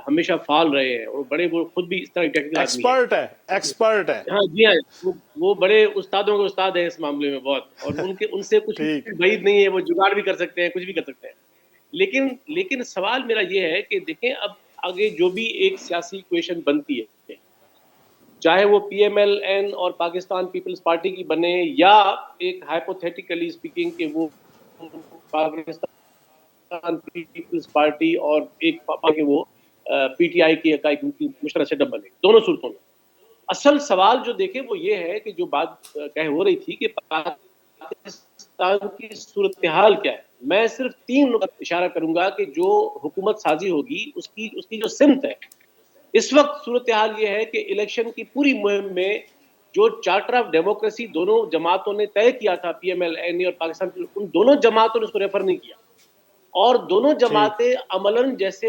[SPEAKER 2] ہمیشہ فعال رہے ہیں, اور بڑے وہ خود بھی اس طرح ٹیکنیکل آدمی ہیں.
[SPEAKER 1] ایکسپرٹ ہے, ایکسپرٹ ہے.
[SPEAKER 2] ہاں جی ہاں, وہ بڑے استادوں کے استاد ہیں اس معاملے میں بہت, اور ان سے کچھ
[SPEAKER 1] ٹھیک.
[SPEAKER 2] بعید نہیں ہے, وہ جگاڑ بھی کر سکتے ہیں, کچھ بھی کر سکتے ہیں. لیکن سوال میرا یہ ہے کہ دیکھیں اب آگے جو بھی ایک سیاسی ایکویشن بنتی ہے, چاہے وہ پی ایم ایل این اور پاکستان پیپلز پارٹی کی بنے, یا ایک ہائپوتھیٹیکلی اسپیکنگ کہ وہ پاکستان پیپلز پارٹی اور ایک پاپا کے وہ پی ٹی آئی کی ایک مشترکہ سیٹ اپ بنے, دونوں صورتوں میں اصل سوال جو دیکھیں وہ یہ ہے کہ جو بات ہو رہی تھی کہ پاکستان کی صورتحال کیا ہے. میں صرف 3 نقط اشارہ کروں گا کہ جو حکومت سازی ہوگی اس کی جو سمت ہے اس وقت. صورتحال یہ ہے کہ الیکشن کی پوری مہم میں جو چارٹر آف ڈیموکریسی دونوں جماعتوں نے طے کیا تھا, پی ایم ایل این اور پاکستان, ان دونوں جماعتوں نے اس کو ریفر نہیں کیا, اور دونوں
[SPEAKER 1] ٹھیک.
[SPEAKER 2] جماعتیں عملاً جیسے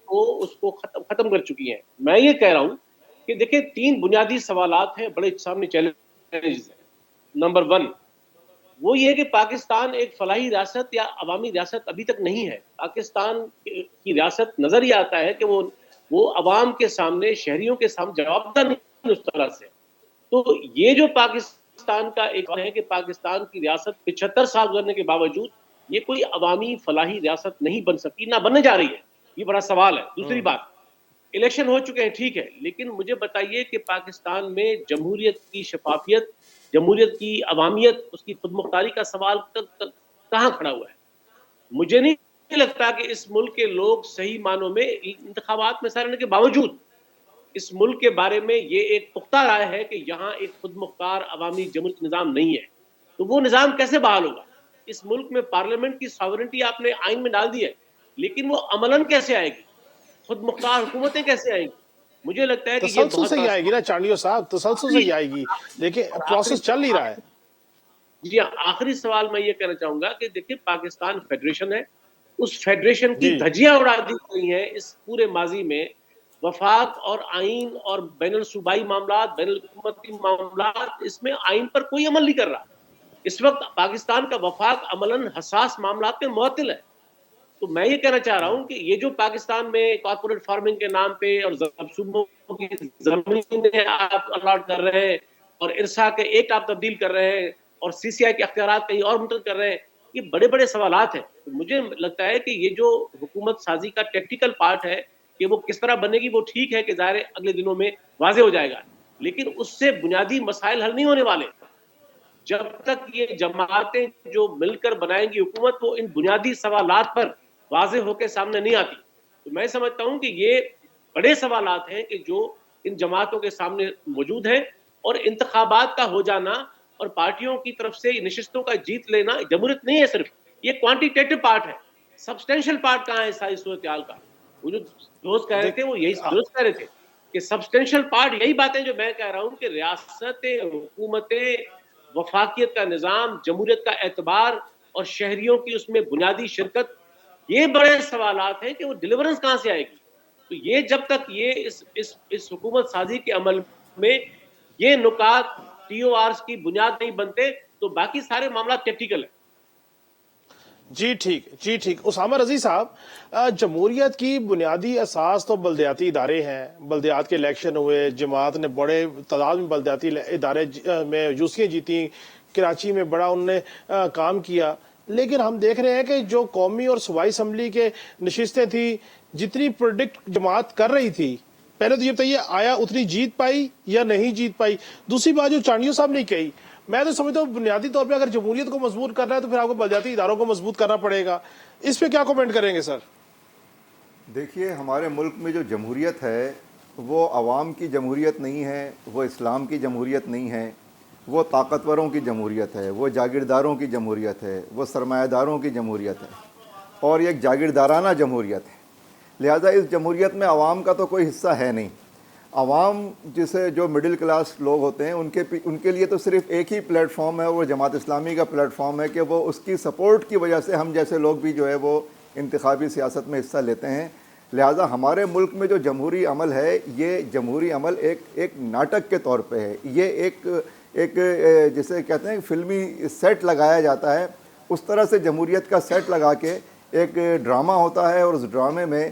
[SPEAKER 2] وہ اس کو ختم کر چکی ہیں. میں یہ کہہ رہا ہوں کہ دیکھیں 3 بنیادی سوالات ہیں بڑے سامنے چیلنجز ہیں. نمبر 1 وہ یہ کہ پاکستان ایک فلاحی ریاست یا عوامی ریاست ابھی تک نہیں ہے. پاکستان کی ریاست نظر یہ آتا ہے کہ وہ عوام کے سامنے, شہریوں کے سامنے جواب دہ نہیں اس طرح سے. تو یہ جو پاکستان کا ایک ہے کہ پاکستان کی ریاست 75 سال گزرنے کے باوجود یہ کوئی عوامی فلاحی ریاست نہیں بن سکی, نہ بننے جا رہی ہے. یہ بڑا سوال ہے. دوسری بات, الیکشن ہو چکے ہیں ٹھیک ہے, لیکن مجھے بتائیے کہ پاکستان میں جمہوریت کی شفافیت, جمہوریت کی عوامیت, اس کی خود مختاری کا سوال کہاں کھڑا ہوا ہے؟ مجھے نہیں لگتا کہ اس ملک کے لوگ صحیح معنوں میں انتخابات میں حصہ لینے کے باوجود اس ملک کے بارے میں یہ ایک پختہ رائے ہے کہ یہاں ایک خود مختار عوامی جمہوریت نظام نہیں ہے. تو وہ نظام کیسے بحال ہوگا؟ اس ملک میں پارلیمنٹ کی ساورنٹی آپ نے آئین میں ڈال دی ہے, لیکن وہ عملاً کیسے آئے گی؟ خود مختار حکومتیں کیسے آئیں گی؟ مجھے لگتا ہے کہ یہ
[SPEAKER 1] تسلسل
[SPEAKER 2] بہت
[SPEAKER 1] سے ہی
[SPEAKER 2] بڑا
[SPEAKER 1] آئے گی نا چانڈیو صاحب, تسلسل سے ہی آئے گی. دیکھیں پروسیس چل نہیں رہا ہے.
[SPEAKER 2] جی ہاں, آخری سوال میں یہ کہنا چاہوں گا کہ دیکھیں پاکستان فیڈریشن ہے, اس فیڈریشن کی
[SPEAKER 1] جی
[SPEAKER 2] دھجیاں اڑا دی گئی ہیں اس پورے ماضی میں. وفاق اور آئین اور بین الصوبائی معاملات, بین الحکومتی معاملات, اس میں آئین پر کوئی عمل نہیں کر رہا. اس وقت پاکستان کا وفاق عملاً حساس معاملات میں معطل ہے. تو میں یہ کہنا چاہ رہا ہوں کہ یہ جو پاکستان میں کارپوریٹ فارمنگ کے نام پہ اور صوبوں کی زمینیں آپ الاٹ کر رہے ہیں, اور ارسا کے ایک آپ تبدیل کر رہے ہیں, اور سی سی آئی کے اختیارات کہیں اور منتقل کر رہے ہیں, یہ بڑے بڑے سوالات ہیں. مجھے لگتا ہے کہ یہ جو حکومت سازی کا ٹیکٹیکل پارٹ ہے کہ وہ کس طرح بنے گی, وہ ٹھیک ہے کہ ظاہر اگلے دنوں میں واضح ہو جائے گا, لیکن اس سے بنیادی مسائل حل نہیں ہونے والے. جب تک یہ جماعتیں جو مل کر بنائیں گی حکومت, وہ ان بنیادی سوالات پر واضح ہو کے سامنے نہیں آتی. تو میں سمجھتا ہوں کہ یہ بڑے سوالات ہیں کہ جو ان جماعتوں کے سامنے موجود ہیں, اور انتخابات کا ہو جانا اور پارٹیوں کی طرف سے نشستوں کا جیت لینا جمہوریت نہیں ہے صرف, یہ کوانٹیٹیٹو پارٹ ہے. سبسٹینشل پارٹ کہاں ہے ساری صورتحال کا؟ وہ جو دوست کہہ رہے تھے وہ یہی درست کہہ رہے تھے کہ سبسٹینشل پارٹ یہی باتیں جو میں کہہ رہا ہوں کہ ریاستیں, حکومتیں, وفاقیت کا نظام, جمہوریت کا اعتبار اور شہریوں کی اس میں بنیادی شرکت, یہ بڑے سوالات ہیں کہ وہ ڈیلیورنس کہاں سے آئے گی. تو یہ جب تک یہ اس حکومت سازی کے عمل میں یہ نکات ٹی او آرز کی بنیاد نہیں بنتے تو باقی سارے معاملات ٹیکٹیکل ہیں.
[SPEAKER 1] جی ٹھیک, جی ٹھیک. اسامہ رضی صاحب, جمہوریت کی بنیادی اساس تو بلدیاتی ادارے ہیں. بلدیات کے الیکشن ہوئے, جماعت نے بڑے تعداد میں بلدیاتی ادارے میں یوسیاں جیتی, کراچی میں بڑا انہوں نے کام کیا. لیکن ہم دیکھ رہے ہیں کہ جو قومی اور صوبائی اسمبلی کے نشستیں تھیں, جتنی پروڈکٹ جماعت کر رہی تھی, پہلے تو یہ بتائیے آیا اتنی جیت پائی یا نہیں جیت پائی. دوسری بات جو چانڈیو صاحب نے کہی, میں تو سمجھتا ہوں بنیادی طور پہ اگر جمہوریت کو مضبوط کرنا ہے تو پھر آپ کو بلدیاتی اداروں کو مضبوط کرنا پڑے گا. اس پہ کیا کومنٹ کریں گے سر؟
[SPEAKER 3] دیکھیے, ہمارے ملک میں جو جمہوریت ہے وہ عوام کی جمہوریت نہیں ہے, وہ اسلام کی جمہوریت نہیں ہے, وہ طاقتوروں کی جمہوریت ہے, وہ جاگیرداروں کی جمہوریت ہے, وہ سرمایہ داروں کی جمہوریت ہے, اور یہ ایک جاگیردارانہ جمہوریت ہے. لہٰذا اس جمہوریت میں عوام کا تو کوئی حصہ ہے نہیں. عوام جسے جو مڈل کلاس لوگ ہوتے ہیں ان کے لیے تو صرف ایک ہی پلیٹ فارم ہے, وہ جماعت اسلامی کا پلیٹ فارم ہے کہ وہ اس کی سپورٹ کی وجہ سے ہم جیسے لوگ بھی جو ہے وہ انتخابی سیاست میں حصہ لیتے ہیں. لہٰذا ہمارے ملک میں جو جمہوری عمل ہے, یہ جمہوری عمل ایک ناٹک کے طور پہ ہے. یہ ایک جسے کہتے ہیں فلمی سیٹ لگایا جاتا ہے, اس طرح سے جمہوریت کا سیٹ لگا کے ایک ڈرامہ ہوتا ہے, اور اس ڈرامے میں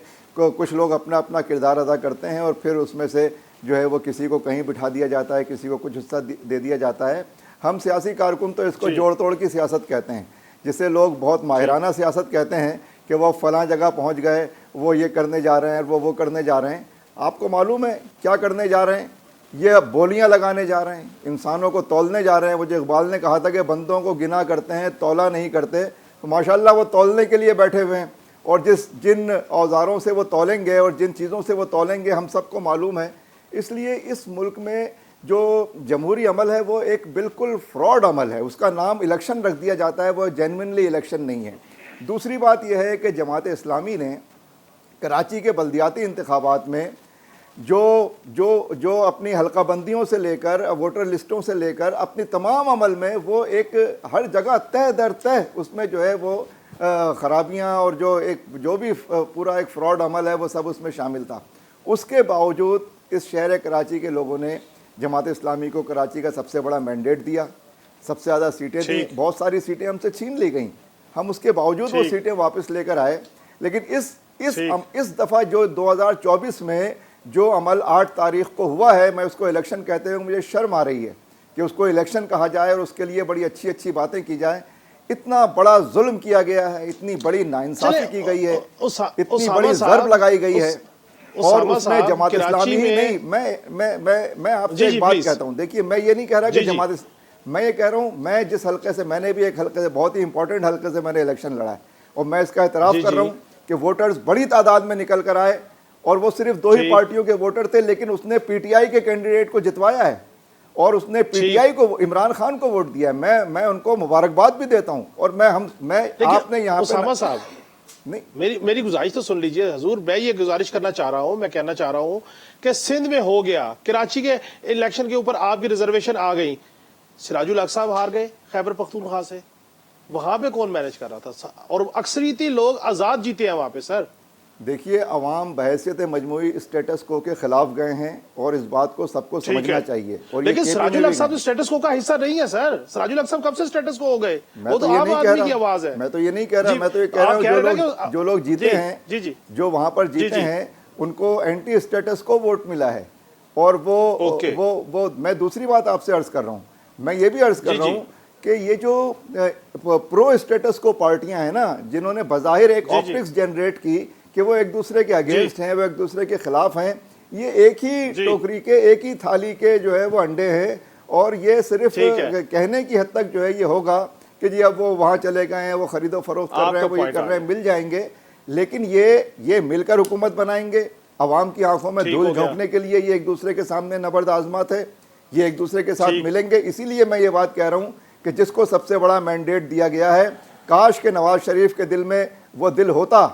[SPEAKER 3] کچھ لوگ اپنا اپنا کردار ادا کرتے ہیں, اور پھر اس میں سے جو ہے وہ کسی کو کہیں بٹھا دیا جاتا ہے, کسی کو کچھ حصہ دے دیا جاتا ہے. ہم سیاسی کارکن تو اس کو جوڑ توڑ کی سیاست کہتے ہیں, جسے لوگ بہت ماہرانہ سیاست کہتے ہیں کہ وہ فلاں جگہ پہنچ گئے, وہ یہ کرنے جا رہے ہیں, وہ کرنے جا رہے ہیں. آپ کو معلوم ہے کیا کرنے جا رہے ہیں؟ یہ بولیاں لگانے جا رہے ہیں, انسانوں کو تولنے جا رہے ہیں. وہ جو اقبال نے کہا تھا کہ بندوں کو گنا کرتے ہیں تولا نہیں کرتے, تو ماشاءاللہ وہ تولنے کے لیے بیٹھے ہوئے ہیں. اور جن اوزاروں سے وہ تولیں گے اور جن چیزوں سے وہ تولیں گے ہم سب کو معلوم ہے. اس لیے اس ملک میں جو جمہوری عمل ہے وہ ایک بالکل فراڈ عمل ہے. اس کا نام الیکشن رکھ دیا جاتا ہے, وہ جینوئنلی الیکشن نہیں ہے. دوسری بات یہ ہے کہ جماعت اسلامی نے کراچی کے بلدیاتی انتخابات میں جو اپنی حلقہ بندیوں سے لے کر ووٹر لسٹوں سے لے کر اپنی تمام عمل میں وہ ایک ہر جگہ تہ در تہ اس میں جو ہے وہ خرابیاں اور جو بھی پورا ایک فراڈ عمل ہے وہ سب اس میں شامل تھا. اس کے باوجود اس شہر کراچی کے لوگوں نے جماعت اسلامی کو کراچی کا سب سے بڑا مینڈیٹ دیا, سب سے زیادہ سیٹیں دیں. بہت ساری سیٹیں ہم سے چھین لی گئیں, ہم اس کے باوجود وہ سیٹیں واپس لے کر آئے. لیکن اس دفعہ جو 2024 میں جو عمل 8 تاریخ کو ہوا ہے, میں اس کو الیکشن کہتے ہوئے مجھے شرم آ رہی ہے کہ اس کو الیکشن کہا جائے اور اس کے لیے بڑی اچھی اچھی باتیں کی جائیں. اتنا بڑا ظلم کیا گیا ہے, اتنی بڑی ناانصافی کی گئی ہے, اتنی بڑی ضرب لگائی گئی ہے, اور اس میں جماعت اسلامی ہی نہیں. میں آپ سے ایک بات کہتا ہوں, دیکھیے میں یہ نہیں کہہ رہا کہ میں یہ کہہ رہا ہوں, میں جس حلقے سے, میں نے بھی ایک حلقے سے, بہت ہی امپورٹنٹ حلقے سے میں نے الیکشن لڑا ہے, اور میں اس کا اعتراف کر رہا ہوں کہ ووٹرز بڑی تعداد میں نکل کر آئے, اور وہ صرف 2 ہی پارٹیوں کے ووٹر تھے, لیکن اس نے پی ٹی آئی کے کینڈیڈیٹ کو جتوایا ہے, اور اس نے پی ٹی آئی کو, عمران خان کو ووٹ دیا ہے. میں ان کو مبارکباد بھی دیتا ہوں. اور آپ نے یہاں
[SPEAKER 1] اسامہ صاحب میری گزارش تو سن لیجئے حضور. میں یہ گزارش کرنا چاہ رہا ہوں, میں کہنا چاہ رہا ہوں کہ سندھ میں ہو گیا, کراچی کے الیکشن کے اوپر آپ کی ریزرویشن آ گئی, سراج الحق صاحب ہار گئے خیبر پختونخوا سے, وہاں پہ کون مینج کر رہا تھا؟ اور اکثریتی لوگ آزاد جیتے ہیں وہاں پہ. سر
[SPEAKER 3] دیکھیے, عوام بحیثیت مجموعی اسٹیٹس کو کے خلاف گئے ہیں, اور اس بات کو سب کو سمجھنا چاہیے.
[SPEAKER 1] لیکن سراج الحق صاحب اسٹیٹس کو کا حصہ نہیں ہے. سر سراج الحق صاحب کب سے اسٹیٹس کو ہو گئے؟ وہ تو عام آدمی کی آواز ہے.
[SPEAKER 3] میں تو یہ نہیں کہہ رہا, میں تو یہ کہہ رہا ہوں جو لوگ جیتے ہیں, جو وہاں پر جیتے ہیں, ان کو اینٹی اسٹیٹس کو ووٹ ملا ہے. اور وہ میں دوسری بات آپ سے عرض کر رہا ہوں, میں یہ بھی عرض کر رہا ہوں کہ یہ جو پرو اسٹیٹس کو پارٹیاں ہیں نا, جنہوں نے بظاہر ایک آپٹکس جنریٹ کی کہ وہ ایک دوسرے کے اگینسٹ ہیں, وہ ایک دوسرے کے خلاف ہیں, یہ ایک ہی ٹوکری کے, ایک ہی تھالی کے جو ہے وہ انڈے ہیں. اور یہ صرف کہنے کی حد تک جو ہے یہ ہوگا کہ جی اب وہ وہاں چلے گئے ہیں, وہ خرید و فروخت کر رہے ہیں, وہ یہ کر رہے ہیں, مل جائیں گے. لیکن یہ مل کر حکومت بنائیں گے, عوام کی آنکھوں میں دھول جھونکنے کے لیے یہ ایک دوسرے کے سامنے نبرد آزمات ہے, یہ ایک دوسرے کے ساتھ ملیں گے. اسی لیے میں یہ بات کہہ رہا ہوں کہ جس کو سب سے بڑا مینڈیٹ دیا گیا ہے, کاش کہ نواز شریف کے دل میں وہ دل ہوتا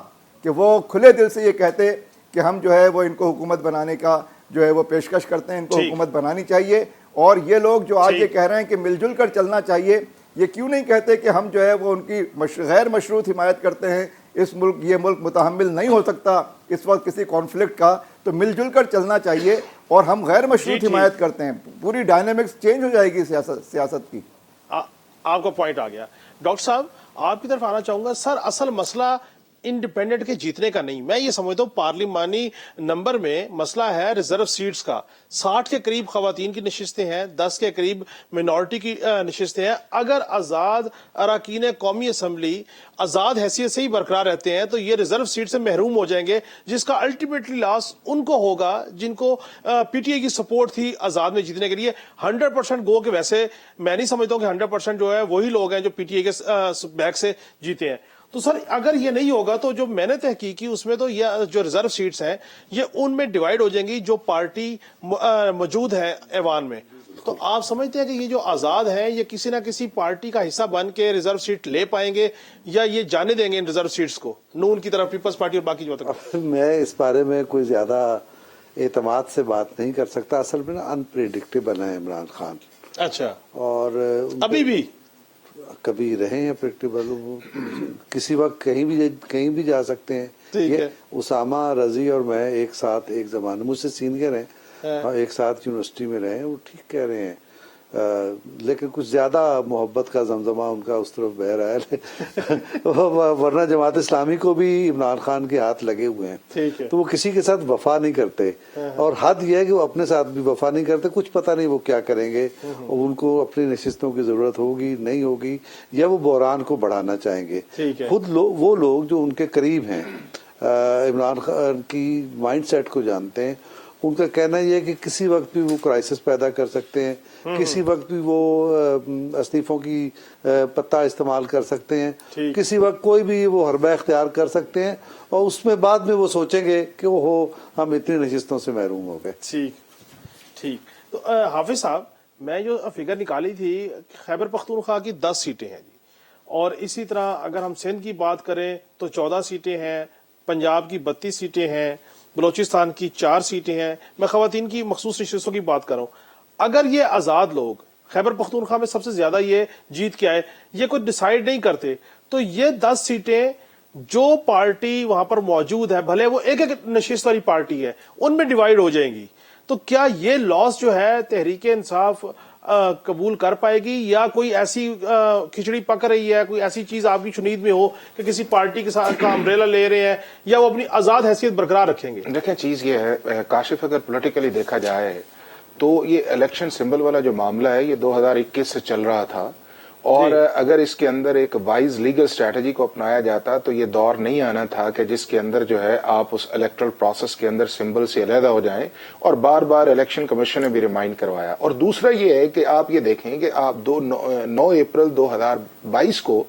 [SPEAKER 3] کہ وہ کھلے دل سے یہ کہتے کہ ہم جو ہے وہ ان کو حکومت بنانے کا جو ہے وہ پیشکش کرتے ہیں, ان کو حکومت بنانی چاہیے. اور یہ لوگ جو آج یہ کہہ رہے ہیں کہ مل جل کر چلنا چاہیے, یہ کیوں نہیں کہتے کہ ہم جو ہے وہ ان کی غیر مشروط حمایت کرتے ہیں, یہ ملک متحمل نہیں ہو سکتا اس وقت کسی کانفلکٹ کا, تو مل جل کر چلنا چاہیے, اور ہم غیر مشروط حمایت کرتے ہیں. پوری ڈائنامکس چینج ہو جائے گی سیاست کی.
[SPEAKER 1] آپ کا پوائنٹ آ گیا. ڈاکٹر صاحب آپ کی طرف آنا چاہوں گا. سر اصل مسئلہ انڈیپینڈنٹ کے جیتنے کا نہیں, میں یہ سمجھتا ہوں پارلیمانی نمبر میں مسئلہ ہے ریزرو سیٹس کا. 60 کے قریب خواتین کی نشستیں ہیں, 10 کے قریب منورٹی کی نشستیں ہیں. اگر آزاد اراکین قومی اسمبلی آزاد حیثیت سے ہی برقرار رہتے ہیں تو یہ ریزرو سیٹ سے محروم ہو جائیں گے, جس کا الٹیمیٹلی لاس ان کو ہوگا جن کو پی ٹی آئی کی سپورٹ تھی آزاد میں جیتنے کے لیے. 100% گو کہ ویسے میں نہیں سمجھتا ہوں کہ 100% جو ہے وہی لوگ ہیں جو پی ٹی آئی کے بیک سے جیتے ہیں. تو سر اگر یہ نہیں ہوگا تو جو میں نے تحقیق کی اس میں تو یہ جو ریزرو سیٹس ہیں یہ ان میں ڈیوائیڈ ہو جائیں گی جو پارٹی موجود ہے ایوان میں. تو آپ سمجھتے ہیں کہ یہ جو آزاد ہیں یہ کسی نہ کسی پارٹی کا حصہ بن کے ریزرو سیٹ لے پائیں گے یا یہ جانے دیں گے ان ریزرو سیٹس کو نون کی طرف, پیپلز پارٹی اور باقی جو تک؟
[SPEAKER 5] میں اس بارے میں کوئی زیادہ اعتماد سے بات نہیں کر سکتا. اصل میں نا انپریڈکٹیبل ہے عمران خان.
[SPEAKER 1] اچھا.
[SPEAKER 5] اور
[SPEAKER 1] ابھی بھی
[SPEAKER 5] کبھی رہے ہیں پریڈکٹیبل, کسی وقت کہیں بھی جا سکتے ہیں. یہ اسامہ رضی اور میں ایک ساتھ ایک زمانے, مجھ سے سینئر ہیں, ایک ساتھ یونیورسٹی میں رہے ہیں, وہ ٹھیک کہہ رہے ہیں, لیکن کچھ زیادہ محبت کا زمزمہ ان کا اس طرف بہ رہا ہے. ورنہ جماعت اسلامی کو بھی عمران خان کے ہاتھ لگے ہوئے ہیں, تو وہ کسی کے ساتھ وفا نہیں کرتے. اور حد یہ ہے کہ وہ اپنے ساتھ بھی وفا نہیں کرتے. کچھ پتہ نہیں وہ کیا کریں گے, اور ان کو اپنی نشستوں کی ضرورت ہوگی نہیں ہوگی, یا وہ بحران کو بڑھانا چاہیں گے. خود وہ لوگ جو ان کے قریب ہیں, عمران خان کی مائنڈ سیٹ کو جانتے ہیں, ان کا کہنا یہ ہے کہ کسی وقت بھی وہ کرائسس پیدا کر سکتے ہیں, کسی وقت بھی وہ استعفوں کی پتہ استعمال کر سکتے ہیں, کسی وقت کوئی بھی وہ حربہ اختیار کر سکتے ہیں, اور اس میں بعد میں وہ سوچیں گے کہ وہ ہم اتنی نشستوں سے محروم ہو گئے.
[SPEAKER 1] ٹھیک. تو حافظ صاحب, میں جو فگر نکالی تھی, خیبر پختونخوا کی 10 سیٹیں ہیں جی, اور اسی طرح اگر ہم سندھ کی بات کریں تو 14 سیٹیں ہیں, پنجاب کی 32 سیٹیں ہیں, بلوچستان کی 4 سیٹیں ہیں. میں خواتین کی مخصوص نشستوں کی بات کر رہا ہوں. اگر یہ آزاد لوگ خیبر پختونخوا میں سب سے زیادہ یہ جیت کے آئے, یہ کوئی ڈیسائیڈ نہیں کرتے, تو یہ 10 سیٹیں جو پارٹی وہاں پر موجود ہے, بھلے وہ ایک نشست والی پارٹی ہے, ان میں ڈیوائیڈ ہو جائیں گی. تو کیا یہ لاس جو ہے تحریک انصاف قبول کر پائے گی, یا کوئی ایسی کھچڑی پک رہی ہے, کوئی ایسی چیز آپ کی شنید میں ہو کہ کسی پارٹی کے ساتھ کا امبریلا لے رہے ہیں, یا وہ اپنی آزاد حیثیت برقرار رکھیں گے؟
[SPEAKER 4] دیکھیں, چیز یہ ہے کاشف, اگر پولیٹیکلی دیکھا جائے تو یہ الیکشن سمبل والا جو معاملہ ہے یہ 2021 سے چل رہا تھا, اور اگر اس کے اندر ایک وائز لیگل اسٹریٹجی کو اپنایا جاتا تو یہ دور نہیں آنا تھا کہ جس کے اندر جو ہے آپ اس الیکٹرل پروسیس کے اندر سمبل سے علیحدہ ہو جائیں, اور بار بار الیکشن کمیشن نے بھی ریمائنڈ کروایا. اور دوسرا یہ ہے کہ آپ یہ دیکھیں کہ آپ 9 اپریل 2022 کو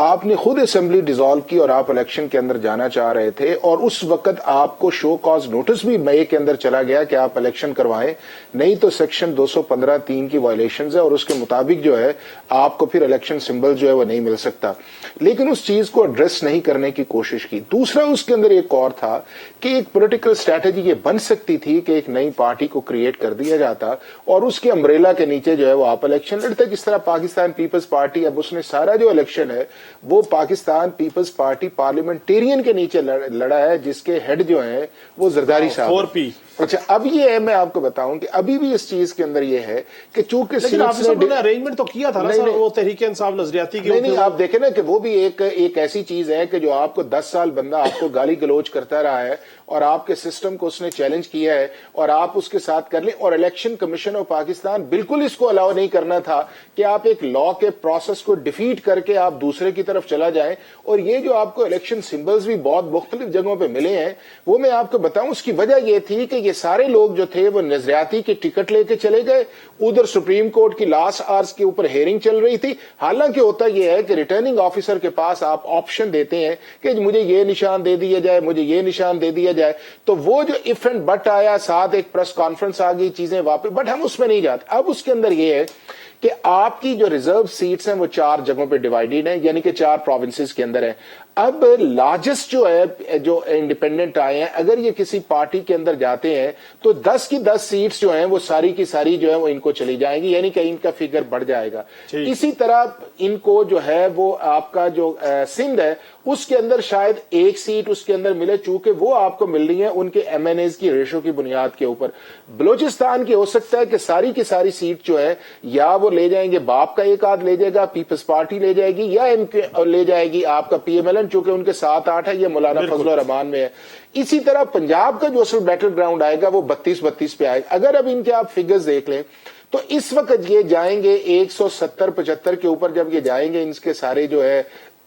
[SPEAKER 4] آپ نے خود اسمبلی ڈیزالو کی اور آپ الیکشن کے اندر جانا چاہ رہے تھے, اور اس وقت آپ کو شو کاز نوٹس بھی مئی کے اندر چلا گیا کہ آپ الیکشن کروائیں, نہیں تو سیکشن 215(3) کی وائلیشنز ہے, اور اس کے مطابق جو ہے آپ کو پھر الیکشن سمبل جو ہے وہ نہیں مل سکتا. لیکن اس چیز کو ایڈریس نہیں کرنے کی کوشش کی. دوسرا اس کے اندر ایک اور تھا کہ ایک پولیٹیکل اسٹریٹجی یہ بن سکتی تھی کہ ایک نئی پارٹی کو کریٹ کر دیا جاتا, اور اس کے امبریلا کے نیچے جو ہے وہ آپ الیکشن لڑتے, جس طرح پاکستان پیپلز پارٹی اب اس نے سارا جو الیکشن ہے وہ پاکستان پیپلز پارٹی پارلیمنٹیرین کے نیچے لڑا ہے, جس کے ہیڈ جو ہیں وہ زرداری صاحب.
[SPEAKER 1] 4P.
[SPEAKER 4] اچھا, اب یہ ہے, میں آپ کو بتاؤں کہ ابھی بھی اس چیز کے اندر یہ ہے کہ چونکہ
[SPEAKER 1] ارینجمنٹ تو کیا تھا نا سر, وہ تحریک انصاف نظریاتی کی.
[SPEAKER 4] نہیں, آپ دیکھیں نا کہ وہ بھی ایک ایسی چیز ہے کہ جو آپ کو 10 سال بندہ آپ کو گالی گلوچ کرتا رہا ہے, اور آپ کے سسٹم کو اس نے چیلنج کیا ہے, اور آپ اس کے ساتھ کر لیں. اور الیکشن کمیشن آف پاکستان بالکل اس کو الاؤ نہیں کرنا تھا کہ آپ ایک لا کے پروسیس کو ڈیفیٹ کر کے آپ دوسرے کی طرف چلا جائیں. اور یہ جو آپ کو الیکشن سمبلز بھی بہت مختلف جگہوں پہ ملے ہیں, وہ میں آپ کو بتاؤں اس کی وجہ یہ تھی کہ یہ سارے لوگ جو تھے وہ نظریاتی کی ٹکٹ لے کے چلے گئے. ادھر سپریم کورٹ کی لاسٹ آورز کے اوپر ہیئرنگ چل رہی تھی. حالانکہ ہوتا یہ ہے کہ ریٹرننگ آفیسر کے پاس آپ آپشن دیتے ہیں کہ مجھے یہ نشان دے دیا جائے, مجھے یہ نشان دے دیا جائے. تو وہ جو اف اینڈ بٹ آیا, ساتھ ایک پریس کانفرنس آ گئی, چیزیں واپس, بٹ ہم اس میں نہیں جاتے. اب اس کے اندر یہ ہے کہ آپ کی جو ریزرو سیٹس ہیں وہ 4 جگہوں پہ ڈیوائیڈڈ ہیں, یعنی کہ 4 پروونسز کے اندر ہیں. اب لارجسٹ جو ہے جو انڈیپینڈنٹ آئے ہیں, اگر یہ کسی پارٹی کے اندر جاتے ہیں تو 10 کی 10 سیٹس جو ہیں وہ ساری کی ساری جو ہے وہ ان کو چلی جائیں گی, یعنی کہ ان کا فگر بڑھ جائے گا. اسی طرح ان کو جو ہے وہ آپ کا جو سندھ ہے اس کے اندر شاید 1 سیٹ اس کے اندر ملے, چونکہ وہ آپ کو مل رہی ہے ان کے ایم این ایز کی ریشو کی بنیاد کے اوپر. بلوچستان کی ہو سکتا ہے کہ ساری کی ساری سیٹ جو ہے یا وہ لے جائیں گے, باپ کا ایک آدھ لے جائے گا, پیپلز پارٹی لے جائے گی, یا لے جائے گی آپ کا پی ایم ایل این, چونکہ ان کے 7-8 ہے, یہ مولانا فضل الرحمان میں ہے. اسی طرح پنجاب کا جو اصل بیٹل گراؤنڈ آئے گا وہ 32 پہ آئے گا. اگر اب ان کے آپ فگرز دیکھ لیں تو اس وقت یہ جائیں گے 170-75 کے اوپر. جب یہ جائیں گے ان کے سارے جو ہے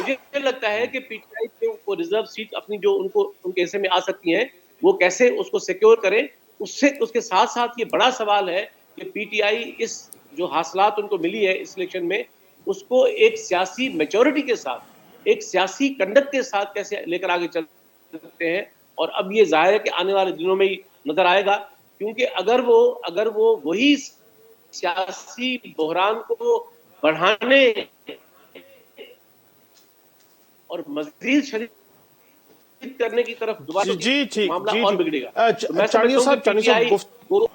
[SPEAKER 2] مجھے لگتا ہے کہ پی ٹی آئی کو ریزرو سیٹ اپنی جو ان کے حصے میں آ سکتی ہیں وہ کیسے اس کو سیکیور کریں. اس کے ساتھ ساتھ یہ بڑا سوال ہے کہ پی ٹی آئی اس جو حاصلات ان کو ملی ہے اس الیکشن میں اس کو ایک سیاسی میچورٹی کے ساتھ, ایک سیاسی کنڈکٹ کے ساتھ کیسے لے کر آگے چل سکتے ہیں. اور اب یہ ظاہر ہے کہ آنے والے دنوں میں ہی نظر آئے گا, کیونکہ اگر وہ وہی سیاسی بحران کو بڑھانے اور مزید شدید کرنے کی طرف دوبارہ
[SPEAKER 1] جی ٹھیک,
[SPEAKER 2] معاملہ
[SPEAKER 1] جی
[SPEAKER 2] اور
[SPEAKER 1] ٹھیک.
[SPEAKER 2] بگڑے گا. تو میں
[SPEAKER 1] چانیو
[SPEAKER 2] سمجھتا ہوں
[SPEAKER 1] صاحب,
[SPEAKER 2] کہ
[SPEAKER 1] چانیو صاحب
[SPEAKER 2] PTI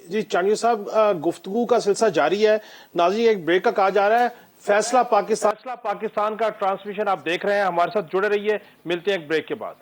[SPEAKER 1] جی چانیو صاحب, گفتگو کا سلسلہ جاری ہے. ناظرین, ایک بریک کا کہا جا رہا ہے. فیصلہ پاکستان کا ٹرانسمیشن آپ دیکھ رہے ہیں, ہمارے ساتھ جڑے رہیے, ملتے ہیں ایک بریک کے بعد.